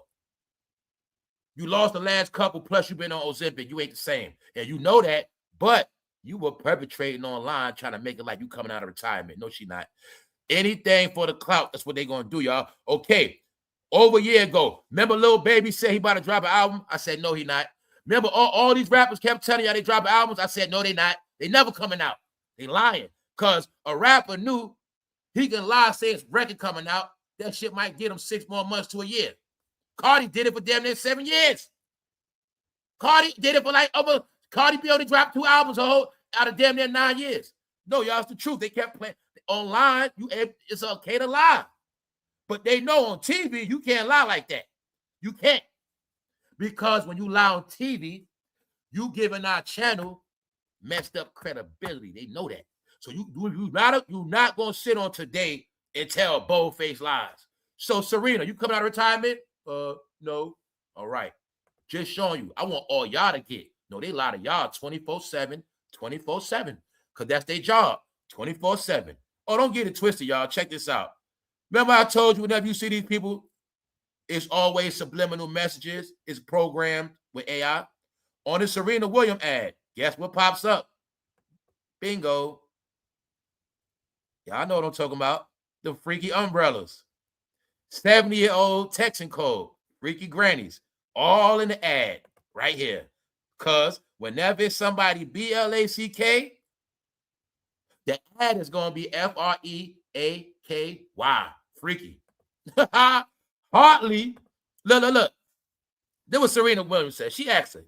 You lost the last couple, plus you've been on Ozempic. You ain't the same. And you know that, but you were perpetrating online trying to make it like you coming out of retirement. No, she not. Anything for the clout, that's what they going to do, y'all. Okay, over a year ago, remember Lil Baby said he about to drop an album? I said, no, he not. Remember all these rappers kept telling y'all they dropping albums? I said, no, they not. They never coming out. They lying. Because a rapper knew he can lie, say his record coming out. That shit might get him 6 more months to a year. Cardi did it for damn near 7 years. Cardi did it for like over. Cardi B only dropped 2 albums out of damn near 9 years. No, y'all, it's the truth. They kept playing online. It's okay to lie, but they know on TV you can't lie like that. You can't, because when you lie on TV, you giving our channel messed up credibility. They know that. So you're not gonna sit on today and tell bold-faced lies. So Serena, you coming out of retirement? No. All right. Just showing you. I want all y'all to get. No, they lie to y'all 24/7, 24/7. Because that's their job. 24/7. Oh, don't get it twisted, y'all. Check this out. Remember I told you whenever you see these people, it's always subliminal messages. It's programmed with AI. On the Serena Williams ad, guess what pops up? Bingo. Y'all know what I'm talking about. The freaky umbrellas. 70-year-old texting code. Freaky grannies. All in the ad right here. Because whenever it's somebody BLACK, the ad is going to be FREAKY. Freaky. Hartley. Look. This was Serena Williams said. She asked her,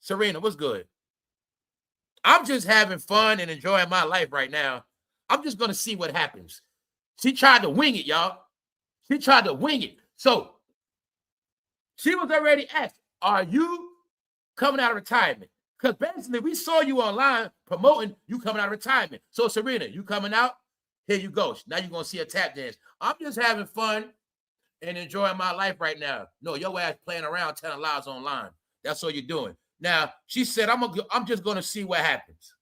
Serena, what's good? I'm just having fun and enjoying my life right now. I'm just going to see what happens. She tried to wing it, y'all. She tried to wing it. So she was already asked, are you coming out of retirement? Because basically, we saw you online promoting you coming out of retirement. So, Serena, you coming out? Here you go. Now you're going to see a tap dance. I'm just having fun and enjoying my life right now. No, your ass playing around telling lies online. That's what you're doing. Now, she said, I'm just going to see what happens.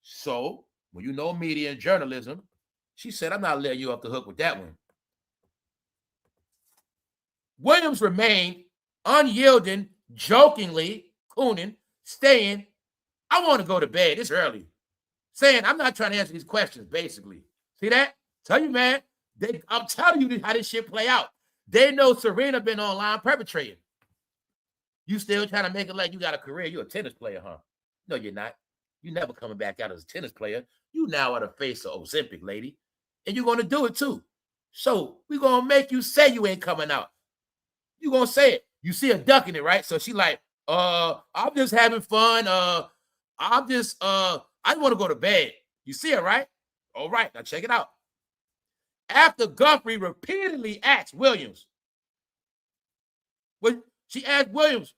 So, when you know media and journalism, she said, I'm not letting you off the hook with that one. Williams remained unyielding, jokingly, cooning, saying, I want to go to bed. It's early. Saying, I'm not trying to answer these questions, basically. See that? Tell you, man. I'm telling you how this shit play out. They know Serena been online perpetrating. You still trying to make it like you got a career. You're a tennis player, huh? No, you're not. You never coming back out as a tennis player. You now are the face of Ozempic, lady. And you're going to do it, too. So we're going to make you say you ain't coming out. You're going to say it. You see her ducking it, right? So she like, I'm just having fun. I want to go to bed. You see it, right? All right, now check it out. After Guthrie repeatedly asked Williams, she asked Williams,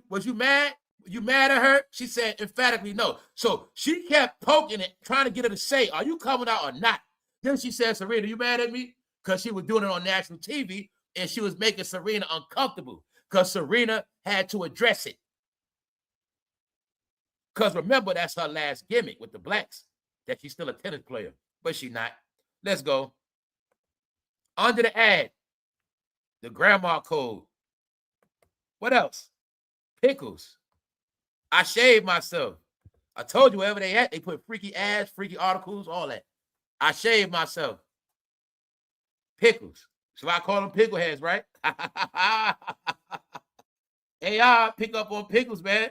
was you mad? You mad at her? She said emphatically no. So she kept poking it, trying to get her to say, are you coming out or not? Then she said, Serena, you mad at me? Because she was doing it on national TV, and she was making Serena uncomfortable because Serena had to address it. Because remember, that's her last gimmick with the blacks, that she's still a tennis player, but she's not. Let's go. Under the ad, the grandma code. What else? Pickles. I shaved myself. I told you wherever they at, they put freaky ads, freaky articles, all that. I shaved myself. Pickles. So I call them pickle heads, right? AI, pick up on pickles, man.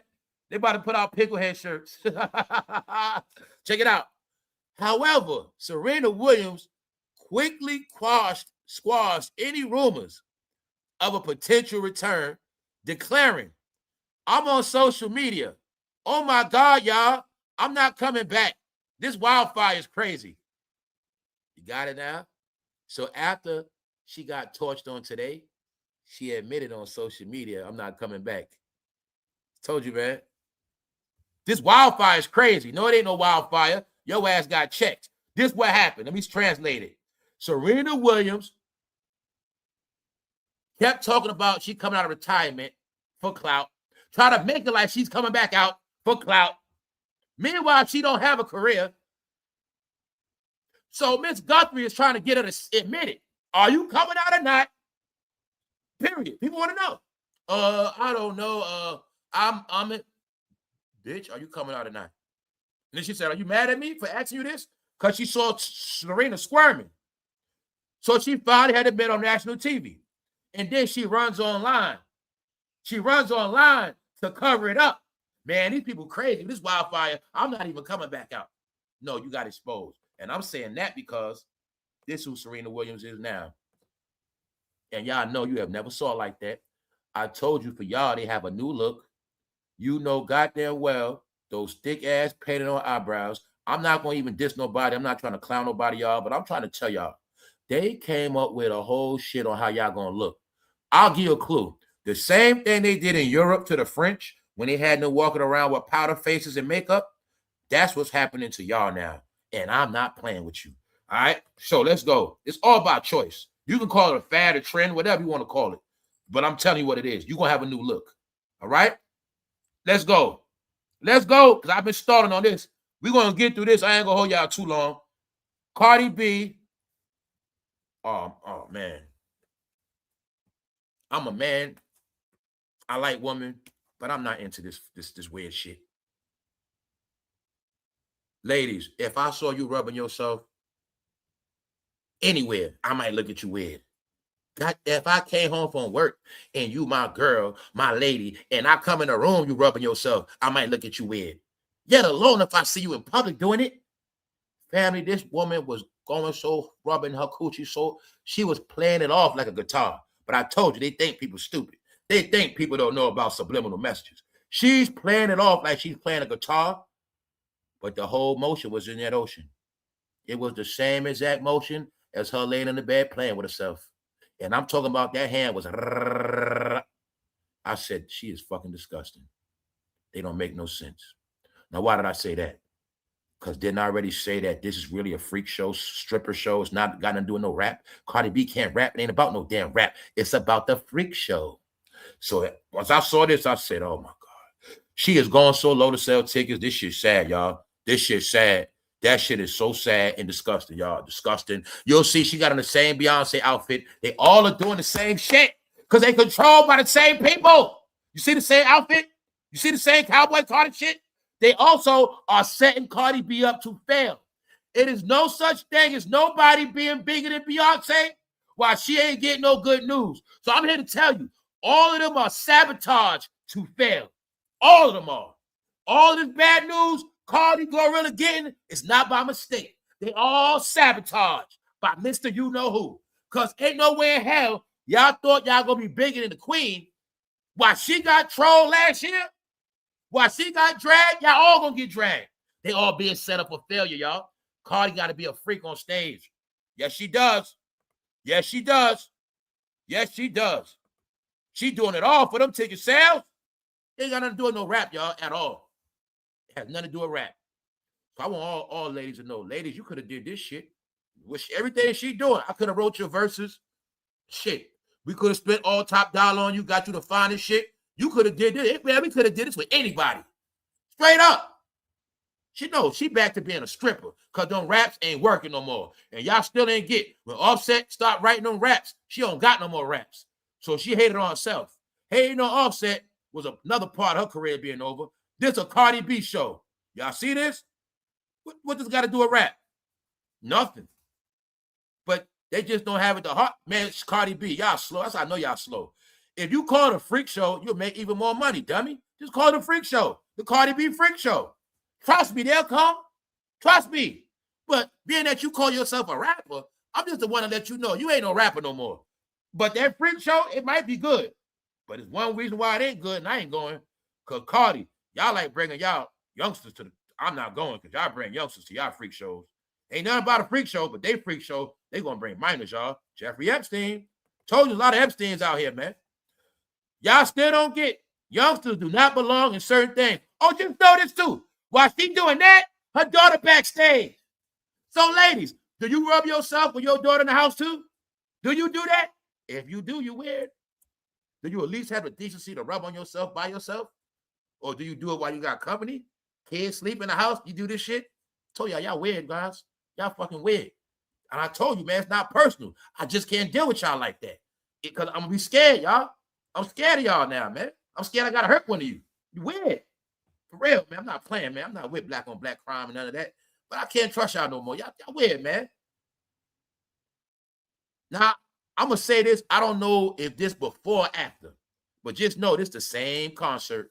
They about to put out pickle head shirts. Check it out. However, Serena Williams quickly squashed any rumors of a potential return, declaring, I'm on social media. Oh my God, y'all, I'm not coming back. This wildfire is crazy. You got it now? So after she got torched on today, she admitted on social media, I'm not coming back. Told you, man. This wildfire is crazy. No, it ain't no wildfire. Your ass got checked. This what happened. Let me translate it. Serena Williams kept talking about she coming out of retirement for clout, try to make it like she's coming back out for clout. Meanwhile, she don't have a career. So Miss Guthrie is trying to get her to admit it. Are you coming out or not? Period. People want to know. I don't know. I'm it. Bitch, are you coming out or not? And then she said, are you mad at me for asking you this? Because she saw Serena squirming. So she finally had to admit on national TV. And then she runs online. She runs online to cover it up. Man, these people crazy. This wildfire, I'm not even coming back out. No, you got exposed. And I'm saying that because this is who Serena Williams is now. And y'all know you have never saw like that. I told you for y'all, they have a new look. You know goddamn well, those thick ass painted on eyebrows. I'm not going to even diss nobody. I'm not trying to clown nobody, y'all, but I'm trying to tell y'all. They came up with a whole shit on how y'all going to look. I'll give you a clue. The same thing they did in Europe to the French when they had them walking around with powder faces and makeup, that's what's happening to y'all now. And I'm not playing with you. All right? So let's go. It's all about choice. You can call it a fad, a trend, whatever you want to call it. But I'm telling you what it is. You're going to have a new look. All right? Let's go. Let's go, because I've been starting on this. We're going to get through this. I ain't going to hold y'all too long. Cardi B. Oh, man. I'm a man. I like women, but I'm not into this weird shit. Ladies, if I saw you rubbing yourself anywhere, I might look at you weird. God, if I came home from work and you my girl, my lady, and I come in the room, you rubbing yourself, I might look at you weird. Yet alone if I see you in public doing it. Family, this woman was going so, rubbing her coochie so, she was playing it off like a guitar. But I told you, they think people stupid. They think people don't know about subliminal messages. She's playing it off like she's playing a guitar, but the whole motion was in that ocean. It was the same exact motion as her laying in the bed playing with herself. And I'm talking about that hand was. I said, she is fucking disgusting. They don't make no sense. Now, why did I say that? Because didn't I already say that this is really a freak show, stripper show? It's not got nothing to do with no rap. Cardi B can't rap. It ain't about no damn rap. It's about the freak show. So once I saw this, I said, oh my God. She is going so low to sell tickets. This shit's sad, y'all. This shit's sad. That shit is so sad and disgusting, y'all. Disgusting. You'll see she got on the same Beyonce outfit. They all are doing the same shit because they controlled by the same people. You see the same outfit? You see the same cowboy Cardi shit? They also are setting Cardi B up to fail. It is no such thing as nobody being bigger than Beyonce while she ain't getting no good news. So I'm here to tell you, all of them are sabotage to fail. All of them are. All this bad news Cardi Glorilla getting is not by mistake. They all sabotage by Mr. You-Know-Who. Because ain't nowhere in hell y'all thought y'all going to be bigger than the queen. While she got trolled last year, while she got dragged, y'all all going to get dragged. They all being set up for failure, y'all. Cardi got to be a freak on stage. Yes, she does. Yes, she does. Yes, she does. She doing it all for them ticket sales. Ain't got nothing to do with no rap, y'all, at all. It has nothing to do with rap. So I want all ladies to know, ladies, you could have did this shit. Everything she doing, I could have wrote your verses. Shit. We could have spent all top dollar on you, got you to find this shit. You could have did this. Man, we could have did this with anybody. Straight up. She knows she back to being a stripper because them raps ain't working no more. And y'all still ain't get. When Offset start writing them raps, she don't got no more raps. So she hated on herself. Hating on Offset was another part of her career being over. This a Cardi B show. Y'all see this? What does got to do with rap? Nothing. But they just don't have it the heart. Man, it's Cardi B. Y'all slow. That's how I know y'all slow. If you call it a freak show, you'll make even more money, dummy. Just call it a freak show. The Cardi B freak show. Trust me, they'll come. Trust me. But being that you call yourself a rapper, I'm just the one to let you know you ain't no rapper no more. But that freak show, it might be good. But it's one reason why it ain't good, and I ain't going. Because Cardi, y'all like bringing y'all youngsters to the... I'm not going because y'all bring youngsters to y'all freak shows. Ain't nothing about a freak show, but they freak show, they going to bring minors, y'all. Jeffrey Epstein. Told you a lot of Epsteins out here, man. Y'all still don't get. Youngsters do not belong in certain things. Oh, just know this too. While she doing that, her daughter backstage. So, ladies, do you rub yourself with your daughter in the house too? Do you do that? If you do, you weird. Do you at least have the decency to rub on yourself by yourself? Or do you do it while you got company? Kids sleep in the house, you do this shit? I told y'all weird, guys. Y'all fucking weird. And I told you, man, it's not personal. I just can't deal with y'all like that. Because I'm going to be scared, y'all. I'm scared of y'all now, man. I'm scared I got to hurt one of you. You weird. For real, man. I'm not playing, man. I'm not with black on black crime and none of that. But I can't trust y'all no more. Y'all weird, man. Now, I'm going to say this. I don't know if this before or after. But just know this the same concert.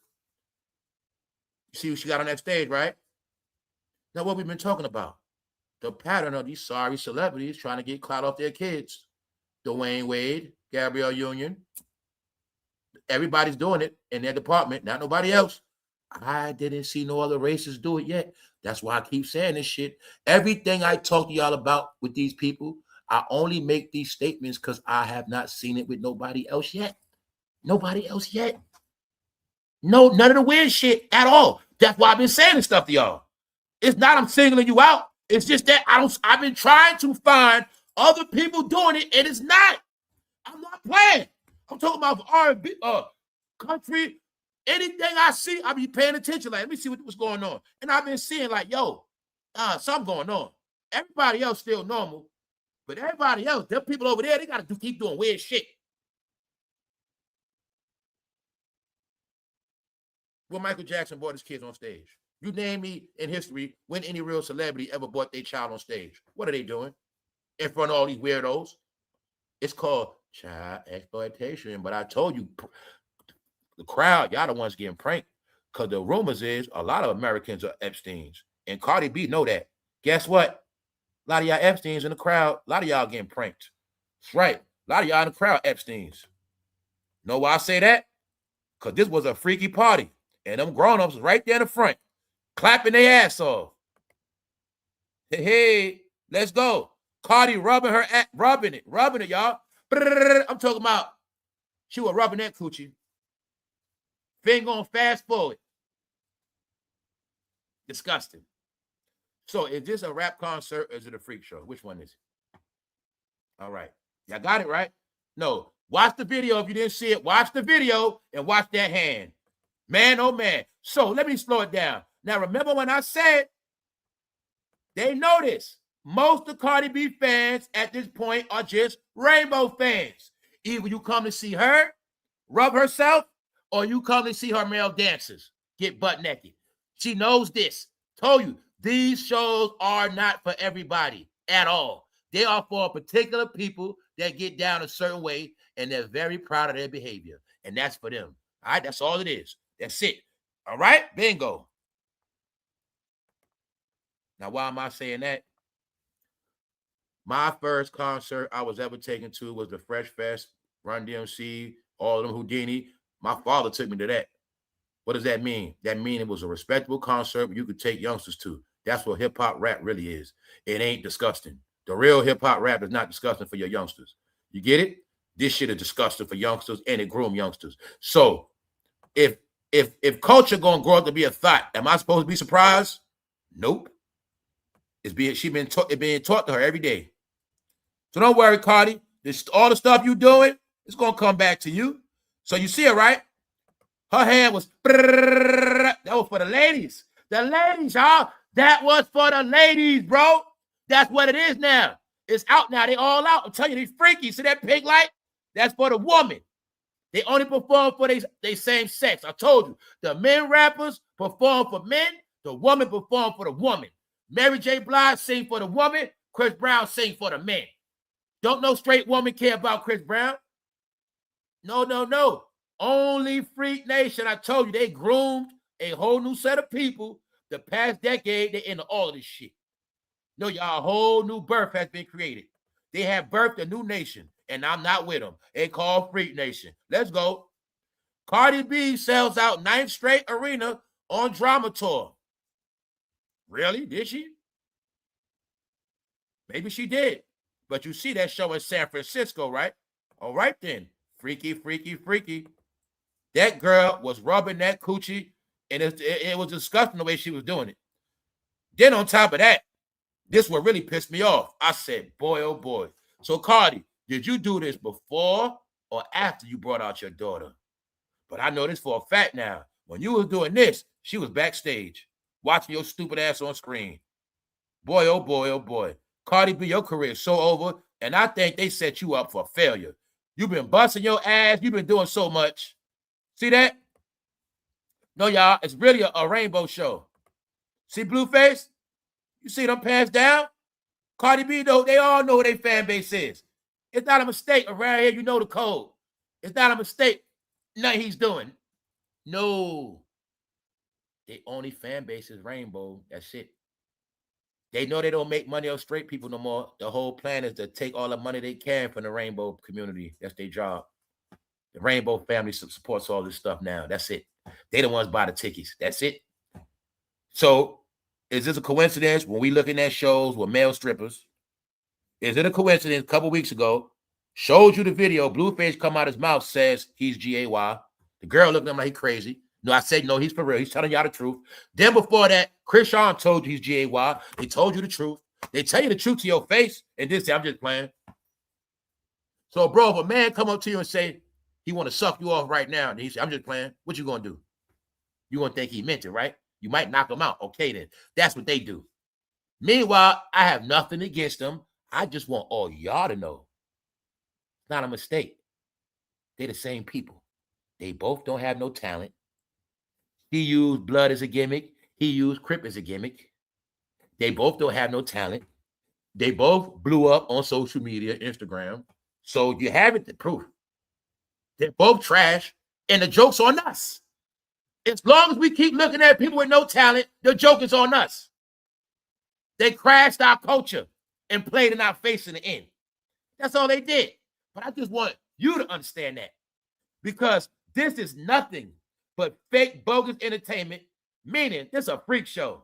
You see what she got on that stage, right? Now, what we've been talking about. The pattern of these sorry celebrities trying to get clout off their kids. Dwayne Wade, Gabrielle Union. Everybody's doing it in their department, not nobody else. I didn't see no other races do it yet. That's why I keep saying this shit. Everything I talk to y'all about with these people, I only make these statements because I have not seen it with nobody else yet. Nobody else yet. No, none of the weird shit at all. That's why I've been saying this stuff to y'all. It's not I'm singling you out. It's just that I've been trying to find other people doing it, and it's not. I'm not playing. I'm talking about R&B, country, anything I see, I be paying attention. Like, let me see what's going on. And I've been seeing like, yo, something going on. Everybody else still normal, but everybody else, them people over there, they got to keep doing weird shit. When Michael Jackson brought his kids on stage. You name me in history when any real celebrity ever brought their child on stage. What are they doing? In front of all these weirdos. It's called child exploitation. But I told you, the crowd, y'all the ones getting pranked. Because the rumors is a lot of Americans are Epsteins. And Cardi B know that. Guess what? A lot of y'all Epsteins in the crowd. A lot of y'all getting pranked. That's right. A lot of y'all in the crowd Epsteins. Know why I say that? Because this was a freaky party. And them grown-ups was right there in the front. Clapping their ass off. Hey, let's go. Cardi rubbing it, y'all. I'm talking about she was rubbing that coochie. Finger on fast forward. Disgusting. So is this a rap concert or is it a freak show? Which one is it? All right. Y'all got it, right? No. Watch the video. If you didn't see it, watch the video and watch that hand. Man, oh man. So let me slow it down. Now, remember when I said they know this. Most of Cardi B fans at this point are just Rainbow fans. Either you come to see her rub herself or you come to see her male dancers get butt naked. She knows this. Told you, these shows are not for everybody at all. They are for particular people that get down a certain way and they're very proud of their behavior. And that's for them. All right, that's all it is. That's it. All right, bingo. Now, why am I saying that? My first concert I was ever taken to was the Fresh Fest, Run DMC, all of them Houdini. My father took me to that. What does that mean? That means it was a respectable concert you could take youngsters to. That's what hip-hop rap really is. It ain't disgusting. The real hip-hop rap is not disgusting for your youngsters. You get it? This shit is disgusting for youngsters and it groom youngsters. So if culture gonna grow up to be a thought, am I supposed to be surprised? Nope. It's being taught to her every day. So don't worry, Cardi. All the stuff you doing, it's gonna come back to you. So you see it, right? Her hand was that was for the ladies. The ladies, y'all. That was for the ladies, bro. That's what it is now. It's out now. They all out. I'm telling you, they freaky. See that pink light? That's for the woman. They only perform for they same sex. I told you. The men rappers perform for men. The woman perform for the woman. Mary J. Blige sing for the woman. Chris Brown sing for the men. Don't no straight woman care about Chris Brown? No. Only Freak Nation. I told you, they groomed a whole new set of people. The past decade, they into all of this shit. No, y'all, a whole new birth has been created. They have birthed a new nation, and I'm not with them. They call Freak Nation. Let's go. Cardi B sells out 9th straight arena on Drama Tour. Really? Did she? Maybe she did. But you see that show in San Francisco, right? All right then. Freaky, freaky, freaky. That girl was rubbing that coochie, and it was disgusting the way she was doing it. Then on top of that, this what really pissed me off. I said, boy, oh boy. So Cardi, did you do this before or after you brought out your daughter? But I know this for a fact now. When you was doing this, she was backstage watching your stupid ass on screen. Boy, oh boy, oh boy. Cardi B, your career is so over, and I think they set you up for failure. You've been busting your ass. You've been doing so much. See that? No, y'all, it's really a rainbow show. See Blueface? You see them pants down? Cardi B, though, they all know what their fan base is. It's not a mistake around here. You know the code. It's not a mistake. Nothing he's doing. No. Their only fan base is rainbow. That's it. They know they don't make money off straight people no more. The whole plan is to take all the money they can from the rainbow community. That's their job. The rainbow family supports all this stuff now. That's it. They the ones buy the tickets. That's it. So is this a coincidence when we looking at shows with male strippers? Is it a coincidence? A couple weeks ago, showed you the video. Blueface come out his mouth, says he's GAY. The girl looked at him like he's crazy. No, I said, no, he's for real. He's telling y'all the truth. Then before that, Chris Sean told you he's GAY. They told you the truth. They tell you the truth to your face, and then say, I'm just playing. So, bro, if a man come up to you and say he want to suck you off right now, and he say, I'm just playing, what you going to do? You going to think he meant it, right? You might knock him out. Okay, then. That's what they do. Meanwhile, I have nothing against them. I just want all y'all to know. It's not a mistake. They're the same people. They both don't have no talent. He used blood as a gimmick. He used Crip as a gimmick. They both don't have no talent. They both blew up on social media, Instagram. So you have it, the proof. They're both trash, and the joke's on us. As long as we keep looking at people with no talent, the joke is on us. They crashed our culture and played in our face in the end. That's all they did. But I just want you to understand that. Because this is nothing but fake, bogus entertainment, meaning this is a freak show.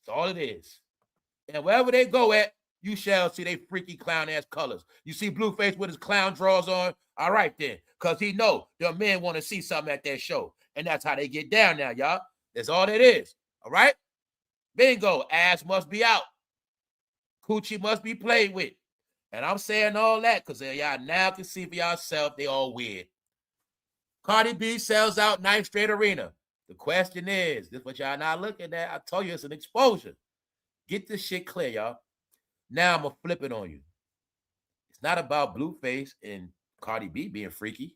That's all it is. And wherever they go at, you shall see they freaky clown-ass colors. You see Blueface with his clown drawers on? All right, then. Because he know the men want to see something at that show. And that's how they get down now, y'all. That's all it is. All right? Bingo. Ass must be out. Coochie must be played with. And I'm saying all that because y'all now can see for yourself they all weird. Cardi B sells out 9th Straight Arena. The question is, this is what y'all not looking at. I told you it's an exposure. Get this shit clear, y'all. Now I'm going to flip it on you. It's not about Blueface and Cardi B being freaky.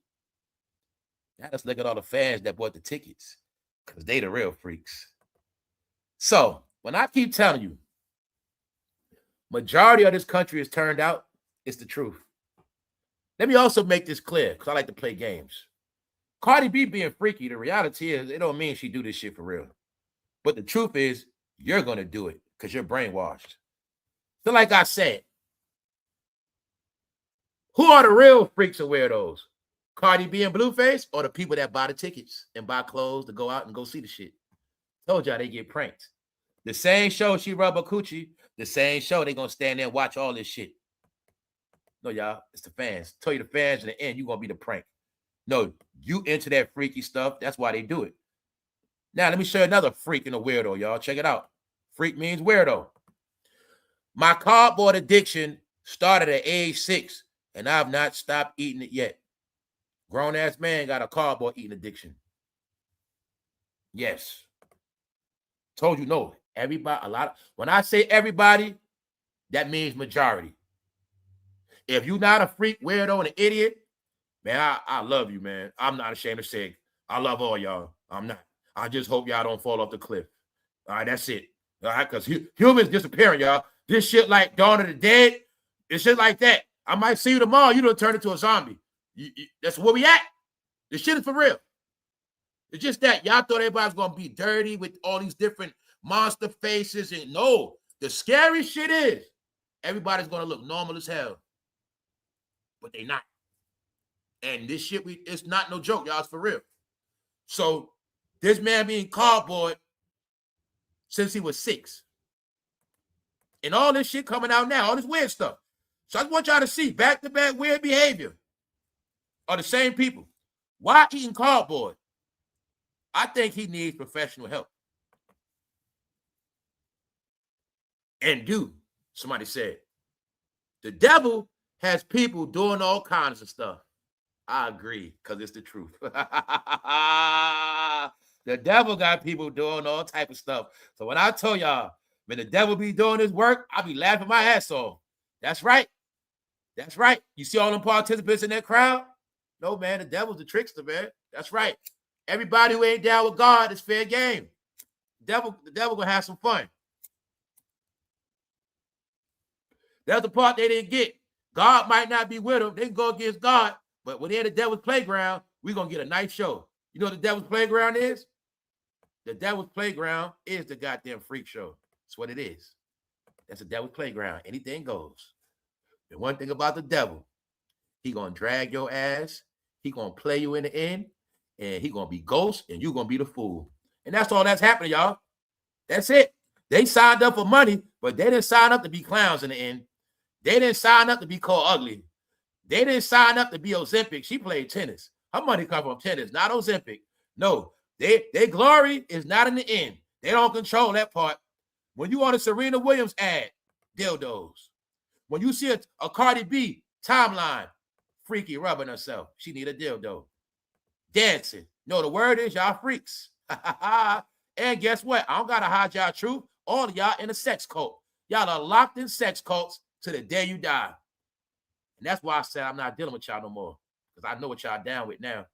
Now let's look at all the fans that bought the tickets because they the real freaks. So when I keep telling you, majority of this country is turned out, it's the truth. Let me also make this clear because I like to play games. Cardi B being freaky, the reality is it don't mean she do this shit for real. But the truth is you're going to do it because you're brainwashed. So like I said, who are the real freaks and weirdos? Cardi B and Blueface or the people that buy the tickets and buy clothes to go out and go see the shit? Told y'all they get pranked. The same show she rub a coochie, the same show they going to stand there and watch all this shit. No, y'all, it's the fans. Tell you the fans in the end, you're going to be the prank. No, you into that freaky stuff. That's why they do it. Now, let me show you another freak and a weirdo, y'all. Check it out. Freak means weirdo. My cardboard addiction started at age 6, and I've not stopped eating it yet. Grown-ass man got a cardboard eating addiction. Yes. Told you no. Everybody, when I say everybody, that means majority. If you're not a freak, weirdo, and an idiot, man, I love you, man. I'm not ashamed to say it. I love all y'all. I'm not. I just hope y'all don't fall off the cliff. All right, that's it. All right, because humans disappearing, y'all. This shit like Dawn of the Dead, it's shit like that. I might see you tomorrow. You don't turn into a zombie. That's where we at. This shit is for real. It's just that y'all thought everybody's going to be dirty with all these different monster faces. And no, the scary shit is everybody's going to look normal as hell. But they not. And this shit, it's not no joke, y'all. It's for real. So this man being cardboard since he was 6. And all this shit coming out now, all this weird stuff. So I just want y'all to see back-to-back weird behavior of the same people. Why eating cardboard? I think he needs professional help. And somebody said, the devil has people doing all kinds of stuff. I agree, because it's the truth. The devil got people doing all type of stuff. So when I tell y'all, when the devil be doing his work, I be laughing my ass off. That's right. That's right. You see all them participants in that crowd? No, man, the devil's the trickster, man. That's right. Everybody who ain't down with God is fair game. The devil gonna have some fun. That's the part they didn't get. God might not be with them. They can go against God, but when they're in the devil's playground, we're gonna get a nice show. You know what the devil's playground is? The devil's playground is the goddamn freak show. That's what it is. That's the devil's playground. Anything goes. And one thing about the devil, he gonna drag your ass. He gonna play you in the end, and he gonna be ghost, and you gonna be the fool. And that's all that's happening, y'all. That's it. They signed up for money, but they didn't sign up to be clowns in the end. They didn't sign up to be called ugly. They didn't sign up to be Ozempic. She played tennis. Her money comes from tennis, not Ozempic. No, their glory is not in the end. They don't control that part. When you on a Serena Williams ad, dildos. When you see a Cardi B timeline, freaky rubbing herself, she need a dildo. Dancing. No, the word is y'all freaks. And guess what? I don't got to hide y'all truth. All of y'all in a sex cult. Y'all are locked in sex cults to the day you die. And that's why I said I'm not dealing with y'all no more. Because I know what y'all down with now.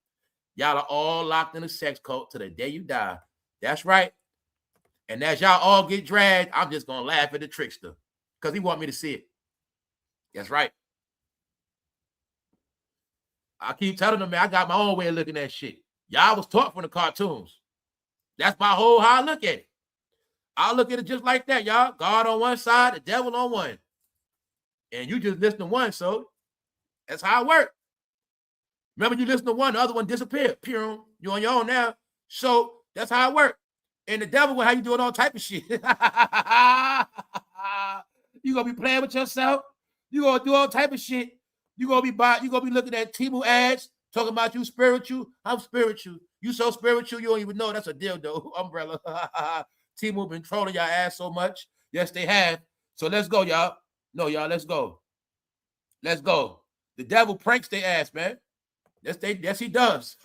Y'all are all locked in a sex cult to the day you die. That's right. And as y'all all get dragged, I'm just going to laugh at the trickster. Because he want me to see it. That's right. I keep telling them, man, I got my own way of looking at shit. Y'all was taught from the cartoons. That's my whole how I look at it. I look at it just like that, y'all. God on one side, the devil on one. And you just listen to one, so that's how it works. Remember, you listen to one, the other one disappeared. You're on your own now. So that's how it works. And the devil will have you doing all type of shit. You're going to be playing with yourself. You're going to do all type of shit. You're going to be looking at Temu ads, talking about you spiritual. I'm spiritual. You so spiritual, you don't even know that's a dildo umbrella. T-Mobile been trolling y'all ass so much. Yes, they have. So let's go, y'all. No, y'all, let's go. Let's go. The devil pranks their ass, man. Yes, he does.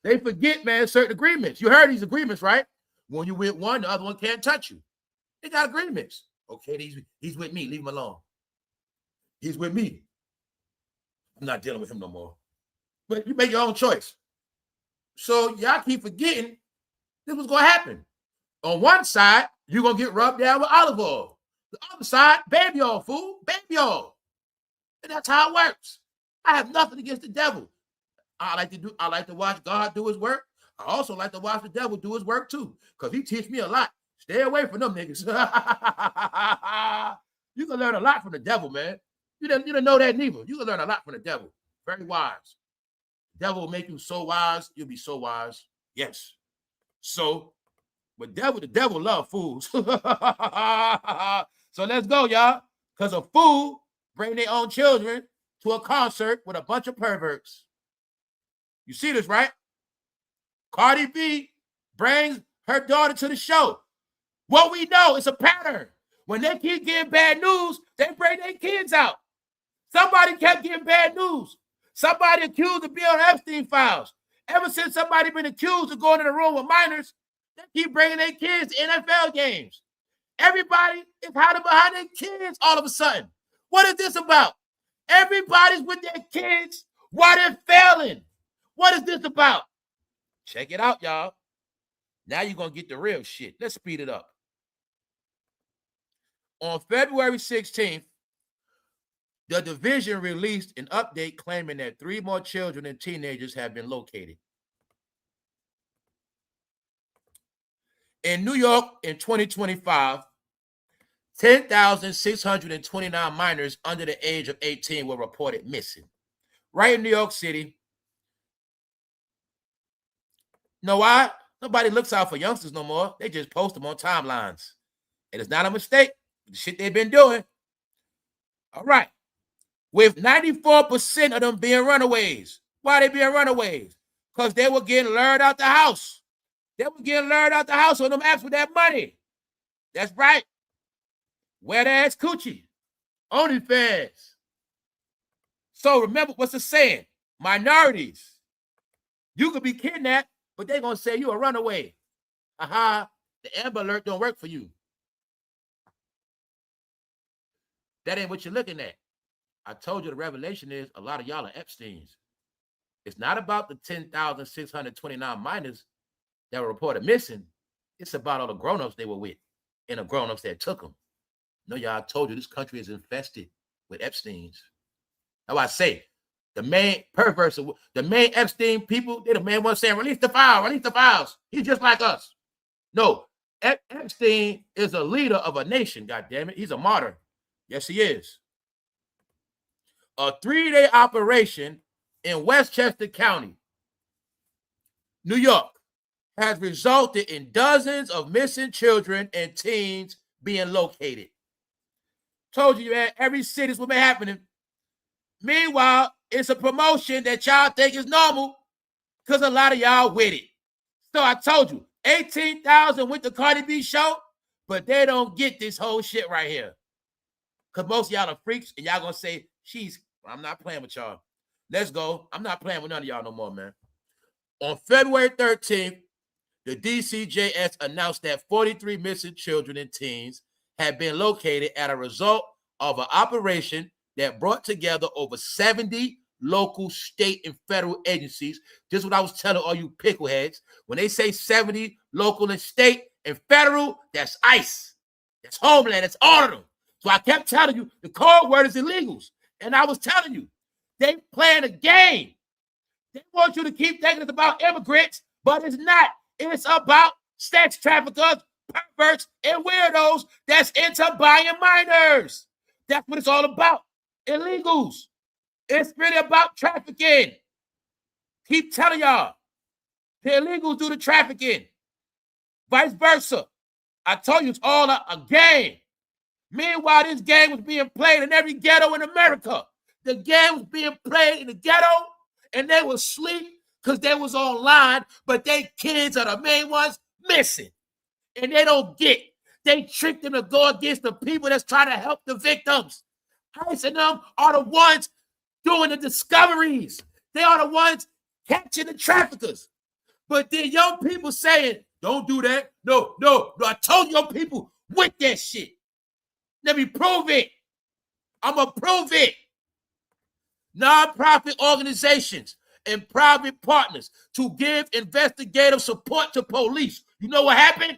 They forget, man, certain agreements. You heard these agreements, right? When you with one, the other one can't touch you. They got agreements. Okay, he's with me. Leave him alone. He's with me. I'm not dealing with him no more. But you make your own choice. So y'all keep forgetting this was going to happen. On one side, you're going to get rubbed down with olive oil. The other side, baby oil, fool. Baby oil. And that's how it works. I have nothing against the devil. I like to watch God do his work. I also like to watch the devil do his work too, because he teach me a lot. Stay away from them niggas. You can learn a lot from the devil, man. You didn't know that neither. You can learn a lot from the devil. Very wise. The devil will make you so wise, you'll be so wise. Yes. So, but the devil love fools. So let's go, y'all. Because a fool bring their own children to a concert with a bunch of perverts. You see this, right? Cardi B brings her daughter to the show. What we know is a pattern. When they keep getting bad news, they bring their kids out. Somebody kept getting bad news. Somebody accused of being on Epstein files. Ever since somebody been accused of going in the room with minors, they keep bringing their kids to NFL games. Everybody is hiding behind their kids all of a sudden. What is this about? Everybody's with their kids while they're failing. What is this about? Check it out, y'all. Now you're going to get the real shit. Let's speed it up. On February 16th, the division released an update claiming that 3 more children and teenagers have been located. In New York in 2025, 10,629 minors under the age of 18 were reported missing. Right in New York City. You know why? Nobody looks out for youngsters no more. They just post them on timelines. And it's not a mistake. The shit they've been doing. All right. With 94% of them being runaways. Why they being runaways? Because they were getting lured out the house. They were getting lured out the house on them apps with that money. That's right. Wet ass coochie. OnlyFans. So remember what's the saying? Minorities. You could be kidnapped, but they're going to say you a runaway. Aha. The Amber Alert don't work for you. That ain't what you're looking at. I told you the revelation is a lot of y'all are Epsteins. It's not about the 10,629 minors that were reported missing. It's about all the grown-ups they were with and the grown-ups that took them. No, y'all, I told you this country is infested with Epsteins. That's why I say the main perverse, the main Epstein people, they're the main ones saying, release the files. He's just like us. No, Epstein is a leader of a nation, goddammit. He's a martyr. Yes, he is. A 3-day operation in Westchester County, New York, has resulted in dozens of missing children and teens being located. Told you, man, every city is what been happening. Meanwhile, it's a promotion that y'all think is normal because a lot of y'all with it. So I told you, 18,000 went to Cardi B show, but they don't get this whole shit right here. Because most of y'all are freaks, and y'all going to say, I'm not playing with y'all. Let's go. I'm not playing with none of y'all no more, man. On February 13th, the DCJS announced that 43 missing children and teens had been located as a result of an operation that brought together over 70 local, state, and federal agencies. This is what I was telling all you pickleheads. When they say 70 local and state and federal, that's ICE. That's Homeland. That's all of them. So I kept telling you the code word is illegals. And I was telling you, they playing a game. They want you to keep thinking it's about immigrants, but it's not. It's about sex traffickers, perverts, and weirdos that's into buying minors. That's what it's all about. Illegals. It's really about trafficking. Keep telling y'all. The illegals do the trafficking. Vice versa. I told you it's all a game. Meanwhile, this game was being played in every ghetto in America. The game was being played in the ghetto, and they was asleep because they was online, but their kids are the main ones missing. and they don't get. They trick them to go against the people that's trying to help the victims. ICE and them are the ones doing the discoveries. They are the ones catching the traffickers. But then young people saying, don't do that. No. I told young people with that shit. Let me prove it. I'm going to prove it. Non-profit organizations and private partners to give investigative support to police. You know what happened?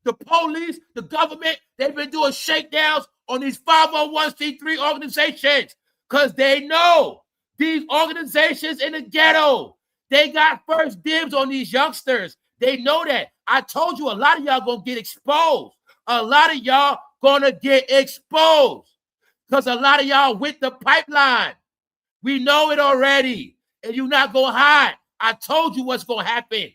The police, the government, they've been doing shakedowns on these 501c3 organizations because they know these organizations in the ghetto, they got first dibs on these youngsters. They know that. I told you a lot of y'all gonna get exposed. A lot of y'all gonna get exposed because a lot of y'all with the pipeline. We know it already, and you're not gonna hide. I told you what's gonna happen.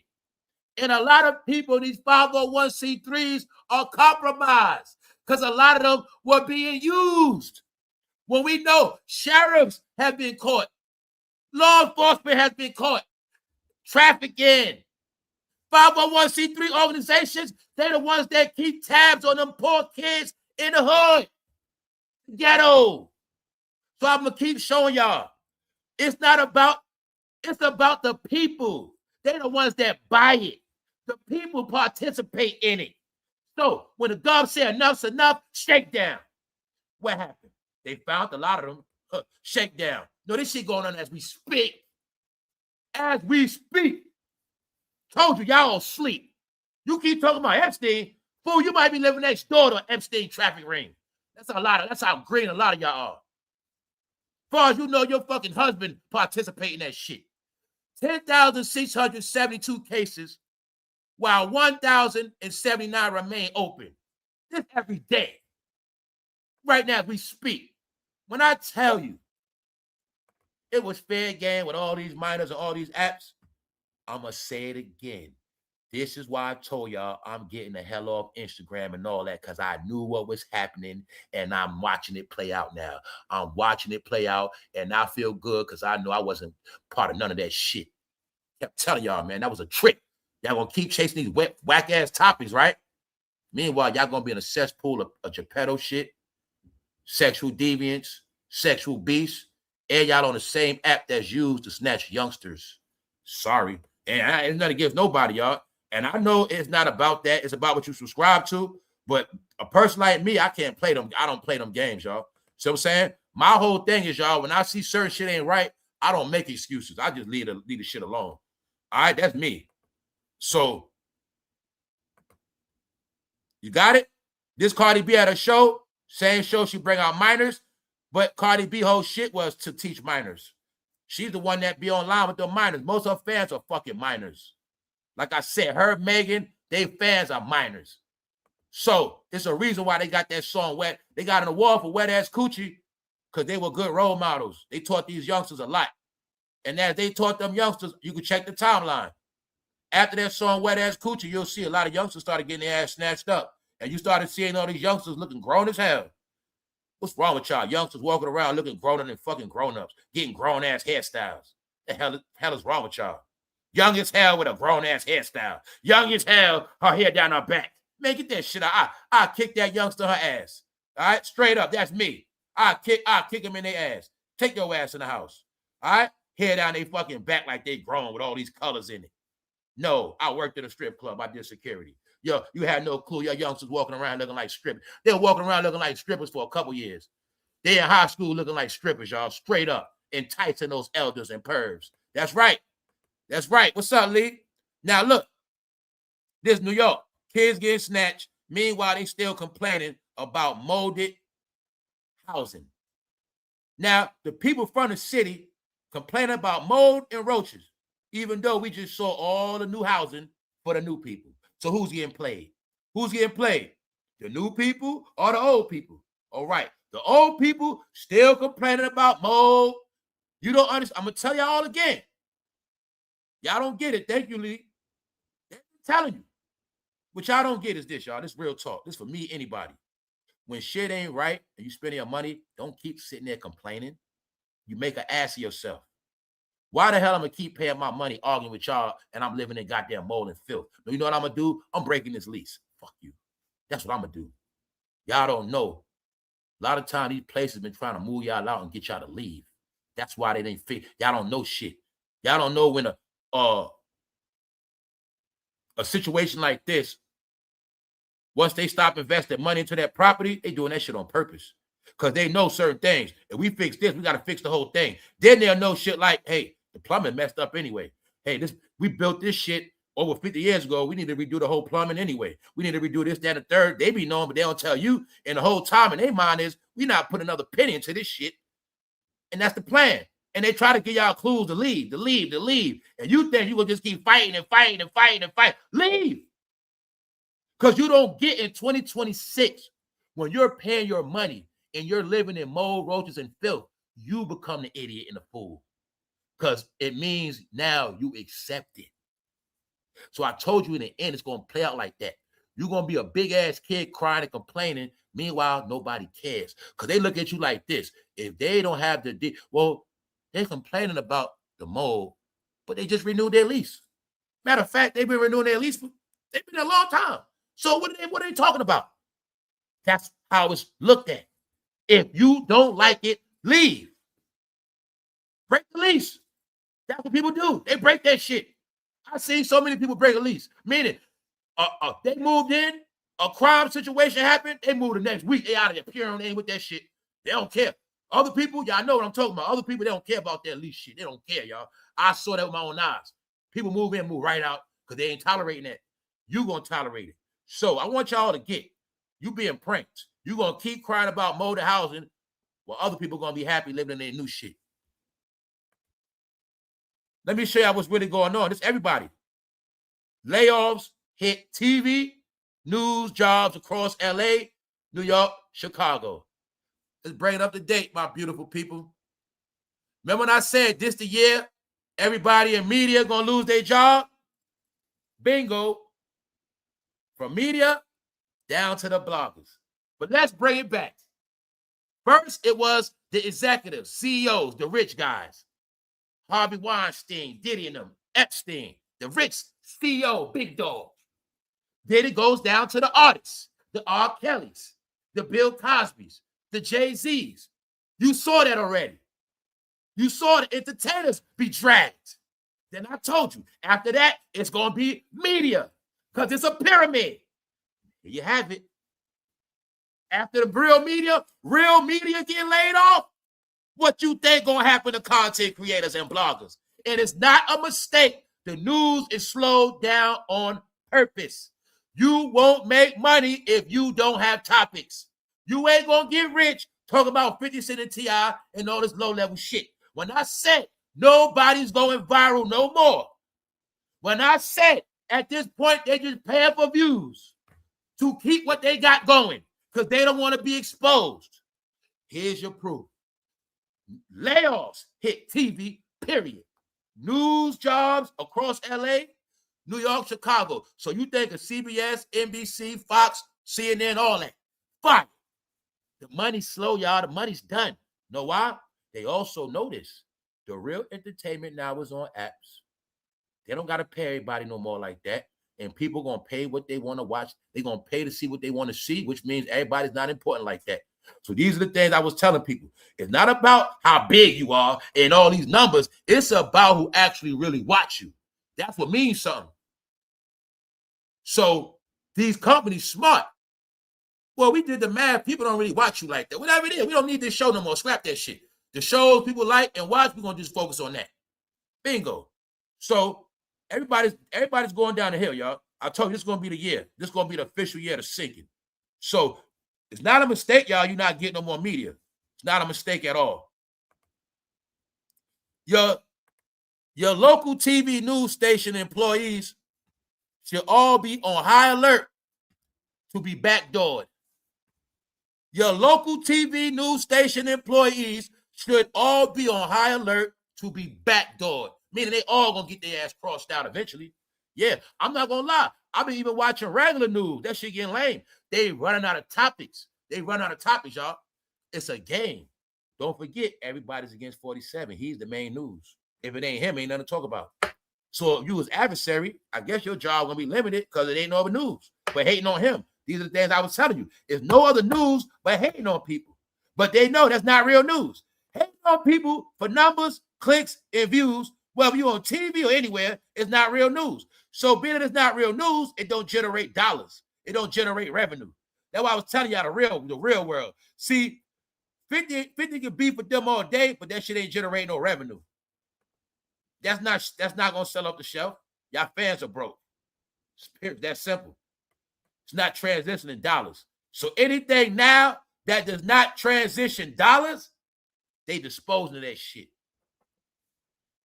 And a lot of people, these 501c3s are compromised because a lot of them were being used. When we know sheriffs have been caught, law enforcement has been caught, trafficking. 501c3 organizations, they're the ones that keep tabs on them poor kids in the hood, ghetto. So I'm going to keep showing y'all. It's about the people. They're the ones that buy it. The people participate in it. So when the government said enough's enough, shake down. What happened? They found a lot of them. Shake down. No, this shit going on as we speak. As we speak. Told you, y'all sleep. You keep talking about Epstein. Fool, you might be living next door to an Epstein traffic ring. That's how green a lot of y'all are. As far as you know, your fucking husband participate in that shit. 10,672 cases, while 1,079 remain open. This every day. Right now, as we speak. When I tell you it was fair game with all these minors and all these apps, I'm going to say it again. This is why I told y'all I'm getting the hell off Instagram and all that, because I knew what was happening and I'm watching it play out now. I'm watching it play out and I feel good because I know I wasn't part of none of that shit. Kept telling y'all, man, that was a trick. Y'all going to keep chasing these whack-ass topics, right? Meanwhile, y'all going to be in a cesspool of Geppetto shit, sexual deviants, sexual beasts, and y'all on the same app that's used to snatch youngsters. Sorry. And it's nothing against nobody, y'all. And I know it's not about that. It's about what you subscribe to. But a person like me, I can't play them. I don't play them games, y'all. So I'm saying? My whole thing is, y'all, when I see certain shit ain't right, I don't make excuses. I just leave the shit alone. All right? That's me. So, you got it? This Cardi B had a show. Same show she bring out minors. But Cardi B whole shit was to teach minors. She's the one that be online with the minors. Most of her fans are fucking minors. Like I said, her, Megan, they fans are minors. So it's a reason why they got that song wet. They got an award for Wet Ass Coochie because they were good role models. They taught these youngsters a lot. And as they taught them youngsters, you can check the timeline. After that song Wet Ass Coochie, you'll see a lot of youngsters started getting their ass snatched up. And you started seeing all these youngsters looking grown as hell. What's wrong with y'all? Youngsters walking around looking growner than fucking grown-ups, getting grown-ass hairstyles. The hell is wrong with y'all? Young as hell with a grown-ass hairstyle. Young as hell, her hair down her back. Man, get that shit out. I'll kick that youngster her ass. All right? Straight up, that's me. I'll kick him in their ass. Take your ass in the house. All right? Hair down their fucking back like they grown with all these colors in it. No, I worked at a strip club. I did security. Yo, you had no clue. Your youngsters walking around looking like strippers. They were walking around looking like strippers for a couple years. They in high school looking like strippers, y'all. Straight up. Enticing those elders and pervs. That's right. That's right. What's up, Lee? Now, look. This New York. Kids getting snatched. Meanwhile, they still complaining about molded housing. Now, the people from the city complaining about mold and roaches, even though we just saw all the new housing for the new people. So who's getting played? Who's getting played? The new people or the old people? All right. The old people still complaining about mold. You don't understand. I'm going to tell y'all again. Y'all don't get it. Thank you, Lee. I'm telling you. What y'all don't get is this, y'all. This real talk. This for me, anybody. When shit ain't right and you spending your money, don't keep sitting there complaining. You make an ass of yourself. Why the hell I'm going to keep paying my money arguing with y'all and I'm living in goddamn mold and filth? You know what I'm going to do? I'm breaking this lease. Fuck you. That's what I'm gonna do. Y'all don't know. A lot of time these places been trying to move y'all out and get y'all to leave. That's why they didn't fit. Y'all don't know shit. Y'all don't know when a situation like this, once they stop investing money into that property, they doing that shit on purpose. Because they know certain things. If we fix this, we got to fix the whole thing. Then they'll know shit like, hey, the plumbing messed up anyway. Hey, we built this shit over 50 years ago. We need to redo the whole plumbing anyway. We need to redo this, that, and the third. They be knowing, but they don't tell you. And the whole time in their mind is, we not putting another penny into this shit. And that's the plan. And they try to give y'all clues to leave. And you think you will just keep fighting and fighting and fighting and fighting. Leave. Because you don't get in 2026, when you're paying your money and you're living in mold, roaches, and filth, you become the idiot and the fool. Because it means now you accept it. So I told you in the end, it's going to play out like that. You're going to be a big-ass kid crying and complaining. Meanwhile, nobody cares. Because they look at you like this. If they don't have well, they're complaining about the mold, but they just renewed their lease. Matter of fact, they've been renewing their lease. They've been a long time. So what are they talking about? That's how it's looked at. If you don't like it, leave. Break the lease. That's what people do. They break that shit. I've seen so many people break a lease. Meaning, they moved in, a crime situation happened, they moved the next week. They out of there, pure on in with that shit. They don't care. Other people, y'all know what I'm talking about. Other people, they don't care about that lease shit. They don't care, y'all. I saw that with my own eyes. People move in, move right out because they ain't tolerating that. You gonna tolerate it. So I want y'all to get, you being pranked. You gonna keep crying about molded housing while other people gonna be happy living in their new shit. Let me show you what's really going on. This everybody. Layoffs hit TV, news, jobs across LA, New York, Chicago. Let's bring it up to date, my beautiful people. Remember when I said this the year everybody in media gonna lose their job? Bingo. From media down to the bloggers. But let's bring it back. First, it was the executives, CEOs, the rich guys. Harvey Weinstein, Diddy and them, Epstein, the rich CEO, big dog. Then it goes down to the artists, the R. Kellys, the Bill Cosbys, the Jay-Z's. You saw that already. You saw the entertainers be dragged. Then I told you, after that, it's going to be media because it's a pyramid. Here you have it. After the real media get laid off, what you think going to happen to content creators and bloggers? And it's not a mistake. The news is slowed down on purpose. You won't make money if you don't have topics. You ain't going to get rich talking about 50 Cent and T.I. and all this low-level shit. When I said nobody's going viral no more, when I said at this point they just pay for views to keep what they got going because they don't want to be exposed, here's your proof. Layoffs hit TV, period. News jobs across LA, New York, Chicago. So you think of CBS, NBC, Fox, CNN, all that. Fine. The money's slow, y'all. The money's done. Know why? They also notice the real entertainment now is on apps. They don't got to pay everybody no more like that. And people going to pay what they want to watch. They're going to pay to see what they want to see, which means everybody's not important like that. So these are the things I was telling people. It's not about how big you are and all these numbers. It's about who actually really watch you. That's what means something. So these companies smart. Well, we did the math. People don't really watch you like that. Whatever it is, we don't need this show no more. Scrap that shit. The shows people like and watch, we're going to just focus on that. Bingo. So everybody's going down the hill, y'all. I told you this is going to be the year. This is going to be the official year of sinking. So it's not a mistake, y'all. You're not getting no more media. It's not a mistake at all. Your local TV news station employees should all be on high alert to be backdoored. Your local TV news station employees should all be on high alert to be backdoored. Meaning they all going to get their ass crossed out eventually. Yeah, I'm not going to lie. I've been even watching regular news. That shit getting lame. They running out of topics. Y'all. It's a game. Don't forget, everybody's against 47. He's the main news. If it ain't him, ain't nothing to talk about. So if you was adversary, I guess your job gonna be limited because it ain't no other news but hating on him. These are the things I was telling you. There's no other news but hating on people. But they know that's not real news. Hating on people for numbers, clicks, and views, whether you're on TV or anywhere, it's not real news. So being that it's not real news, it don't generate dollars. It don't generate revenue. That's why I was telling y'all the real world. See, 50 can beef with them all day, but that shit ain't generating no revenue. That's not gonna sell off the shelf. Y'all fans are broke. It's that simple. It's not transitioning dollars. So anything now that does not transition dollars, they disposing of that shit.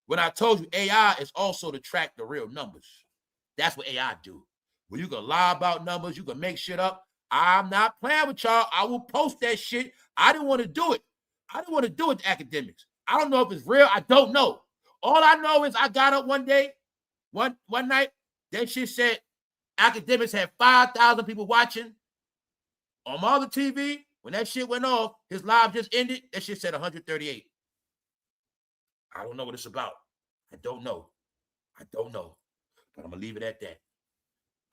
When I told you AI is also to track the real numbers. That's what AI do. When you can lie about numbers, you can make shit up. I'm not playing with y'all. I will post that shit. I didn't want to do it. I didn't want to do it to academics. I don't know if it's real. I don't know. All I know is I got up one day, one night, that shit said academics had 5,000 people watching. On my other TV, when that shit went off, his live just ended, that shit said 138. I don't know what it's about. I don't know. But I'm going to leave it at that.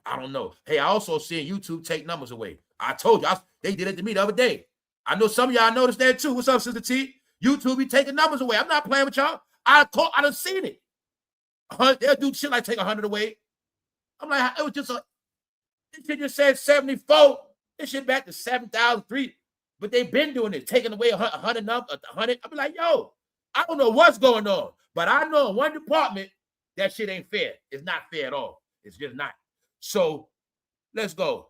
I don't know. Hey, I also seen YouTube take numbers away. I told you, they did it to me the other day. I know some of y'all noticed that too. What's up, Sister T? YouTube be taking numbers away. I'm not playing with y'all. I done seen it. They'll do shit like take 100 away. I'm like, it was just this shit just said 74. This shit back to 7,003. But they've been doing it, taking away 100 number, 100. I'm like, yo, I don't know what's going on. But I know in one department, that shit ain't fair. It's not fair at all. It's just not. So let's go.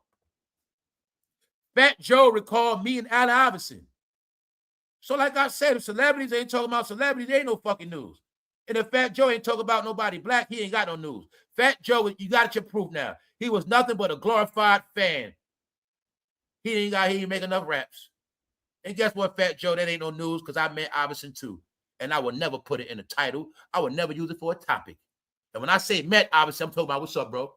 Fat Joe recalled me and Allen Iverson. So like I said, if celebrities ain't talking about celebrities, ain't no fucking news. And if Fat Joe ain't talking about nobody black, he ain't got no news. Fat Joe, you got your proof now. He was nothing but a glorified fan. He ain't make enough raps. And guess what, Fat Joe? That ain't no news because I met Iverson too. And I would never put it in a title. I would never use it for a topic. And when I say met Iverson, I'm talking about what's up, bro?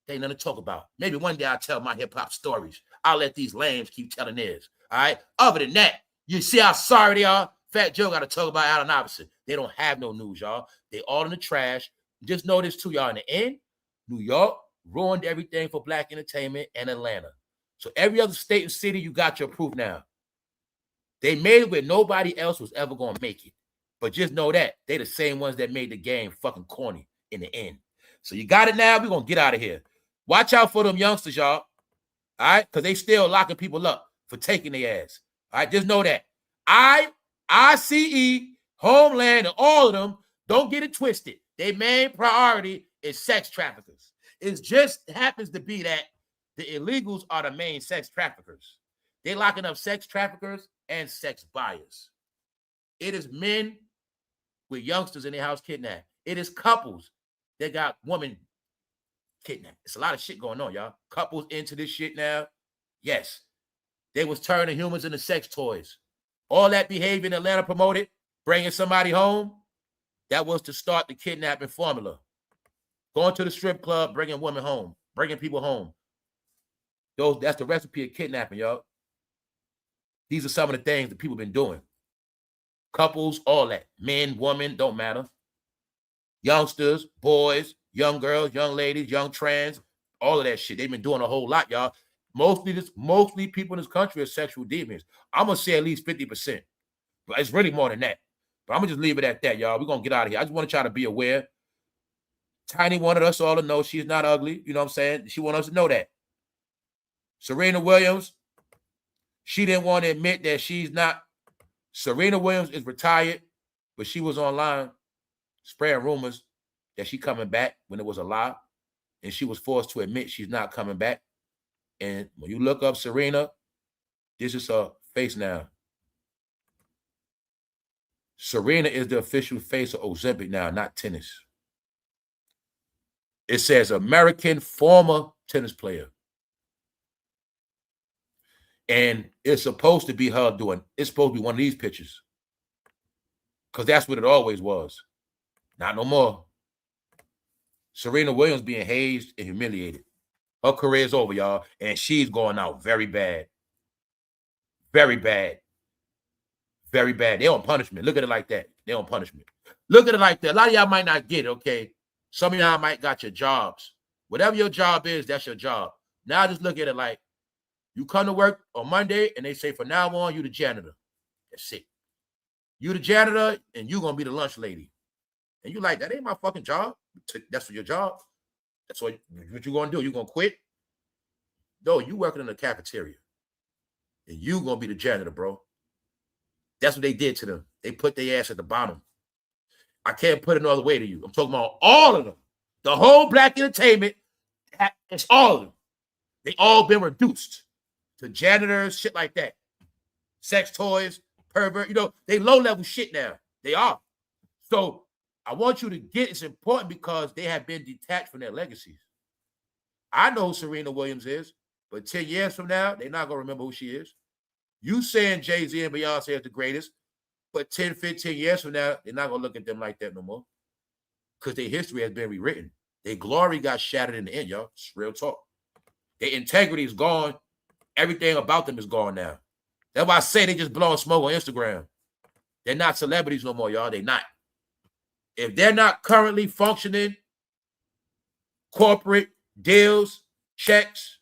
There ain't nothing to talk about. Maybe one day I'll tell my hip-hop stories. I'll let these lambs keep telling theirs. All right? Other than that, you see how sorry they are? Fat Joe got to talk about Allen Iverson. They don't have no news, y'all. They all in the trash. Just know this too, y'all. In the end, New York ruined everything for black entertainment and Atlanta. So every other state and city, you got your proof now. They made it where nobody else was ever going to make it. But just know that. They the same ones that made the game fucking corny in the end. So you got it now. We're going to get out of here. Watch out for them youngsters, y'all. All right? Because they still locking people up for taking their ass. All right? Just know that. ICE, Homeland, and all of them, don't get it twisted. Their main priority is sex traffickers. It just happens to be that the illegals are the main sex traffickers. They locking up sex traffickers and sex buyers. It is men with youngsters in their house kidnapped. It is couples that got women kidnapped. It's a lot of shit going on, y'all. Couples into this shit now. Yes. They was turning humans into sex toys. All that behavior in Atlanta promoted, bringing somebody home, that was to start the kidnapping formula. Going to the strip club, bringing women home, bringing people home. That's the recipe of kidnapping, y'all. These are some of the things that people been doing. Couples, all that. Men, women, don't matter. Youngsters, boys, young girls, young ladies, young trans, all of that shit. They've been doing a whole lot, y'all. Mostly people in this country are sexual demons. I'm going to say at least 50%. But it's really more than that. But I'm going to just leave it at that, y'all. We're going to get out of here. I just want to try to be aware. Tiny wanted us all to know she's not ugly. You know what I'm saying? She wanted us to know that. Serena Williams, she didn't want to admit that she's not. Serena Williams is retired, but she was online spreading rumors that she's coming back when it was a lie. And she was forced to admit she's not coming back. And when you look up Serena, this is her face now. Serena is the official face of Ozempic now, not tennis. It says American former tennis player. And it's supposed to be her doing, it's supposed to be one of these pictures. Because that's what it always was. Not no more. Serena Williams being hazed and humiliated. Her career is over, y'all. And she's going out very bad. Very bad. Very bad. They on punishment. Look at it like that. They on punishment. Look at it like that. A lot of y'all might not get it, okay? Some of y'all might got your jobs. Whatever your job is, that's your job. Now just look at it like you come to work on Monday and they say from now on, you the janitor. That's it. You the janitor and you gonna be the lunch lady. And you like, that ain't my fucking job. That's for your job. That's what you gonna do. You gonna quit? No, you working in the cafeteria. And you gonna be the janitor, bro. That's what they did to them. They put their ass at the bottom. I can't put it no other way to you. I'm talking about all of them. The whole black entertainment, it's all of them. They all been reduced to janitors, shit like that. Sex toys, pervert, they low-level shit now. They are. So I want you to get it's important because they have been detached from their legacies. I know who Serena Williams is, but 10 years from now, they're not going to remember who she is. You saying Jay-Z and Beyonce is the greatest, but 10, 15 years from now, they're not going to look at them like that no more because their history has been rewritten. Their glory got shattered in the end, y'all. It's real talk. Their integrity is gone. Everything about them is gone now. That's why I say they just blowing smoke on Instagram. They're not celebrities no more, y'all. They're not. If they're not currently functioning, corporate deals, checks,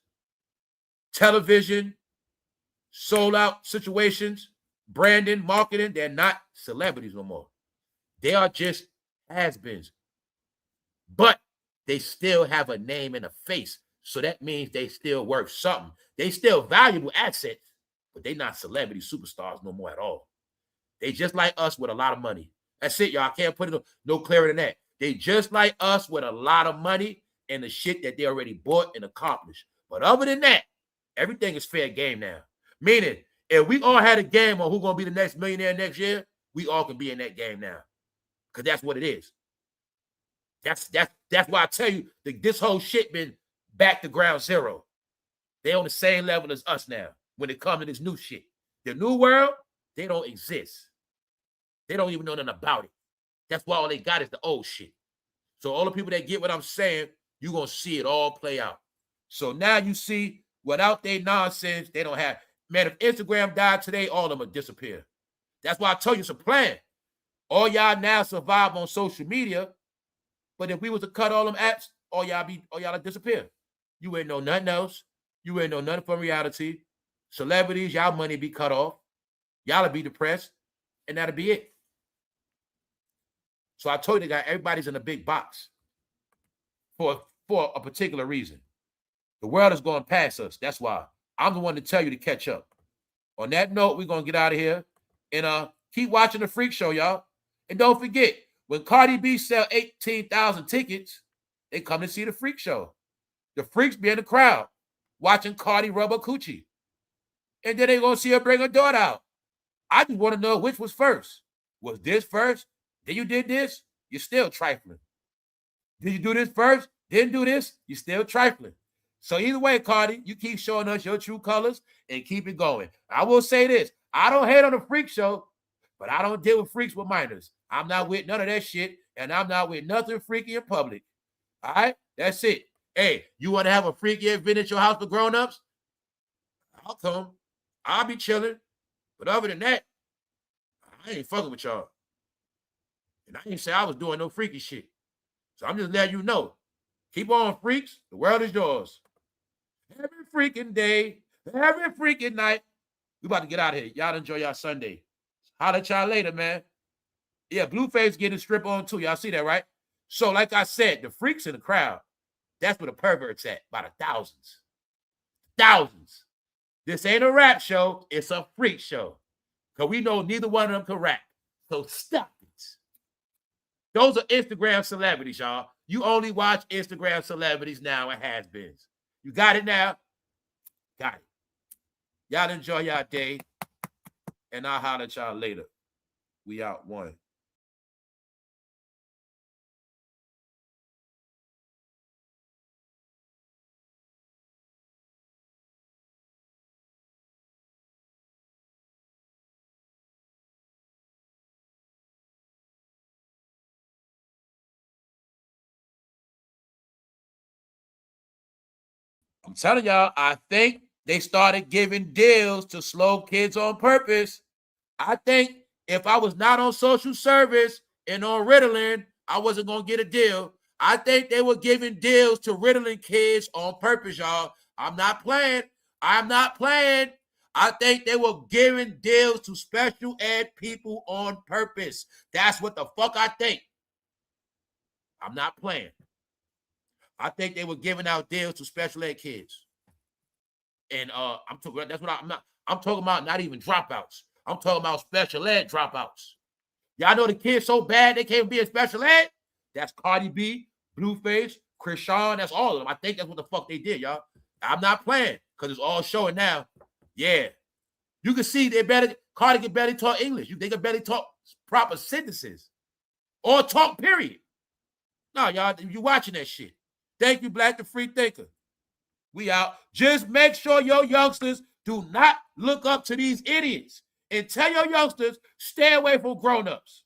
television, sold out situations, branding, marketing, they're not celebrities no more. They are just has-beens. But they still have a name and a face. So that means they still worth something. They still valuable assets, but they're not celebrity superstars no more at all. They just like us with a lot of money. That's it, y'all. I can't put it no clearer than that. They just like us with a lot of money and the shit that they already bought and accomplished. But other than that, everything is fair game now. Meaning, if we all had a game on who's going to be the next millionaire next year, we all can be in that game now. Because that's what it is. That's why I tell you, this whole shit been back to ground zero. They on the same level as us now when it comes to this new shit. The new world, they don't exist. They don't even know nothing about it. That's why all they got is the old shit. So all the people that get what I'm saying, you're going to see it all play out. So now you see, without their nonsense, they don't have. Man, if Instagram died today, all of them would disappear. That's why I told you it's a plan. All y'all now survive on social media, but if we was to cut all them apps, all y'all disappear. You ain't know nothing else. You ain't know nothing from reality. Celebrities, y'all money be cut off. Y'all be depressed, and that'll be it. So I told you that everybody's in a big box for a particular reason. The world is going past us. That's why I'm the one to tell you to catch up. On that note, we're going to get out of here and keep watching the Freak Show, y'all. And don't forget, when Cardi B sell 18,000 tickets, they come to see the Freak Show. The freaks be in the crowd watching Cardi rub her coochie. And then they going to see her bring her daughter out. I just want to know which was first. Was this first? Then you did this? You're still trifling. Did you do this first? Didn't do this? You're still trifling. So either way, Cardi, you keep showing us your true colors and keep it going. I will say this. I don't hate on the Freak Show, but I don't deal with freaks with minors. I'm not with none of that shit, and I'm not with nothing freaky in public. All right? That's it. Hey, you want to have a freaky event at your house for grown-ups? I'll come. I'll be chilling. But other than that, I ain't fucking with y'all. And I didn't say I was doing no freaky shit. So I'm just letting you know. Keep on, freaks. The world is yours. Every freaking day, every freaking night. We about to get out of here. Y'all enjoy y'all Sunday. Holla at y'all later, man. Yeah, Blueface getting strip on too. Y'all see that, right? So like I said, the freaks in the crowd, that's where the perverts at, by the thousands. Thousands. This ain't a rap show. It's a freak show. Because we know neither one of them can rap. So stop it. Those are Instagram celebrities, y'all. You only watch Instagram celebrities now and has-beens. You got it now? Got it. Y'all enjoy y'all day. And I'll holler at y'all later. We out one. I'm telling y'all, I think they started giving deals to slow kids on purpose. I think If I was not on social service and on Ritalin, I wasn't going to get a deal. I think they were giving deals to Ritalin kids on purpose, y'all. I'm not playing. I'm not playing. I think they were giving deals to special ed people on purpose. That's what the fuck I think. I'm not playing. I think they were giving out deals to special ed kids. And I'm talking. That's what I'm talking about. Not even dropouts. I'm talking about special ed dropouts. Y'all know the kids so bad they can't be in special ed. That's Cardi B, Blueface, Krishan. That's all of them. I think that's what the fuck they did, y'all. I'm not playing because it's all showing now. Yeah, you can see Cardi can barely talk English. They can barely talk proper sentences or talk. Period. No, y'all, you watching that shit. Thank you, Black the Free Thinker. We out. Just make sure your youngsters do not look up to these idiots. And tell your youngsters, stay away from grown-ups.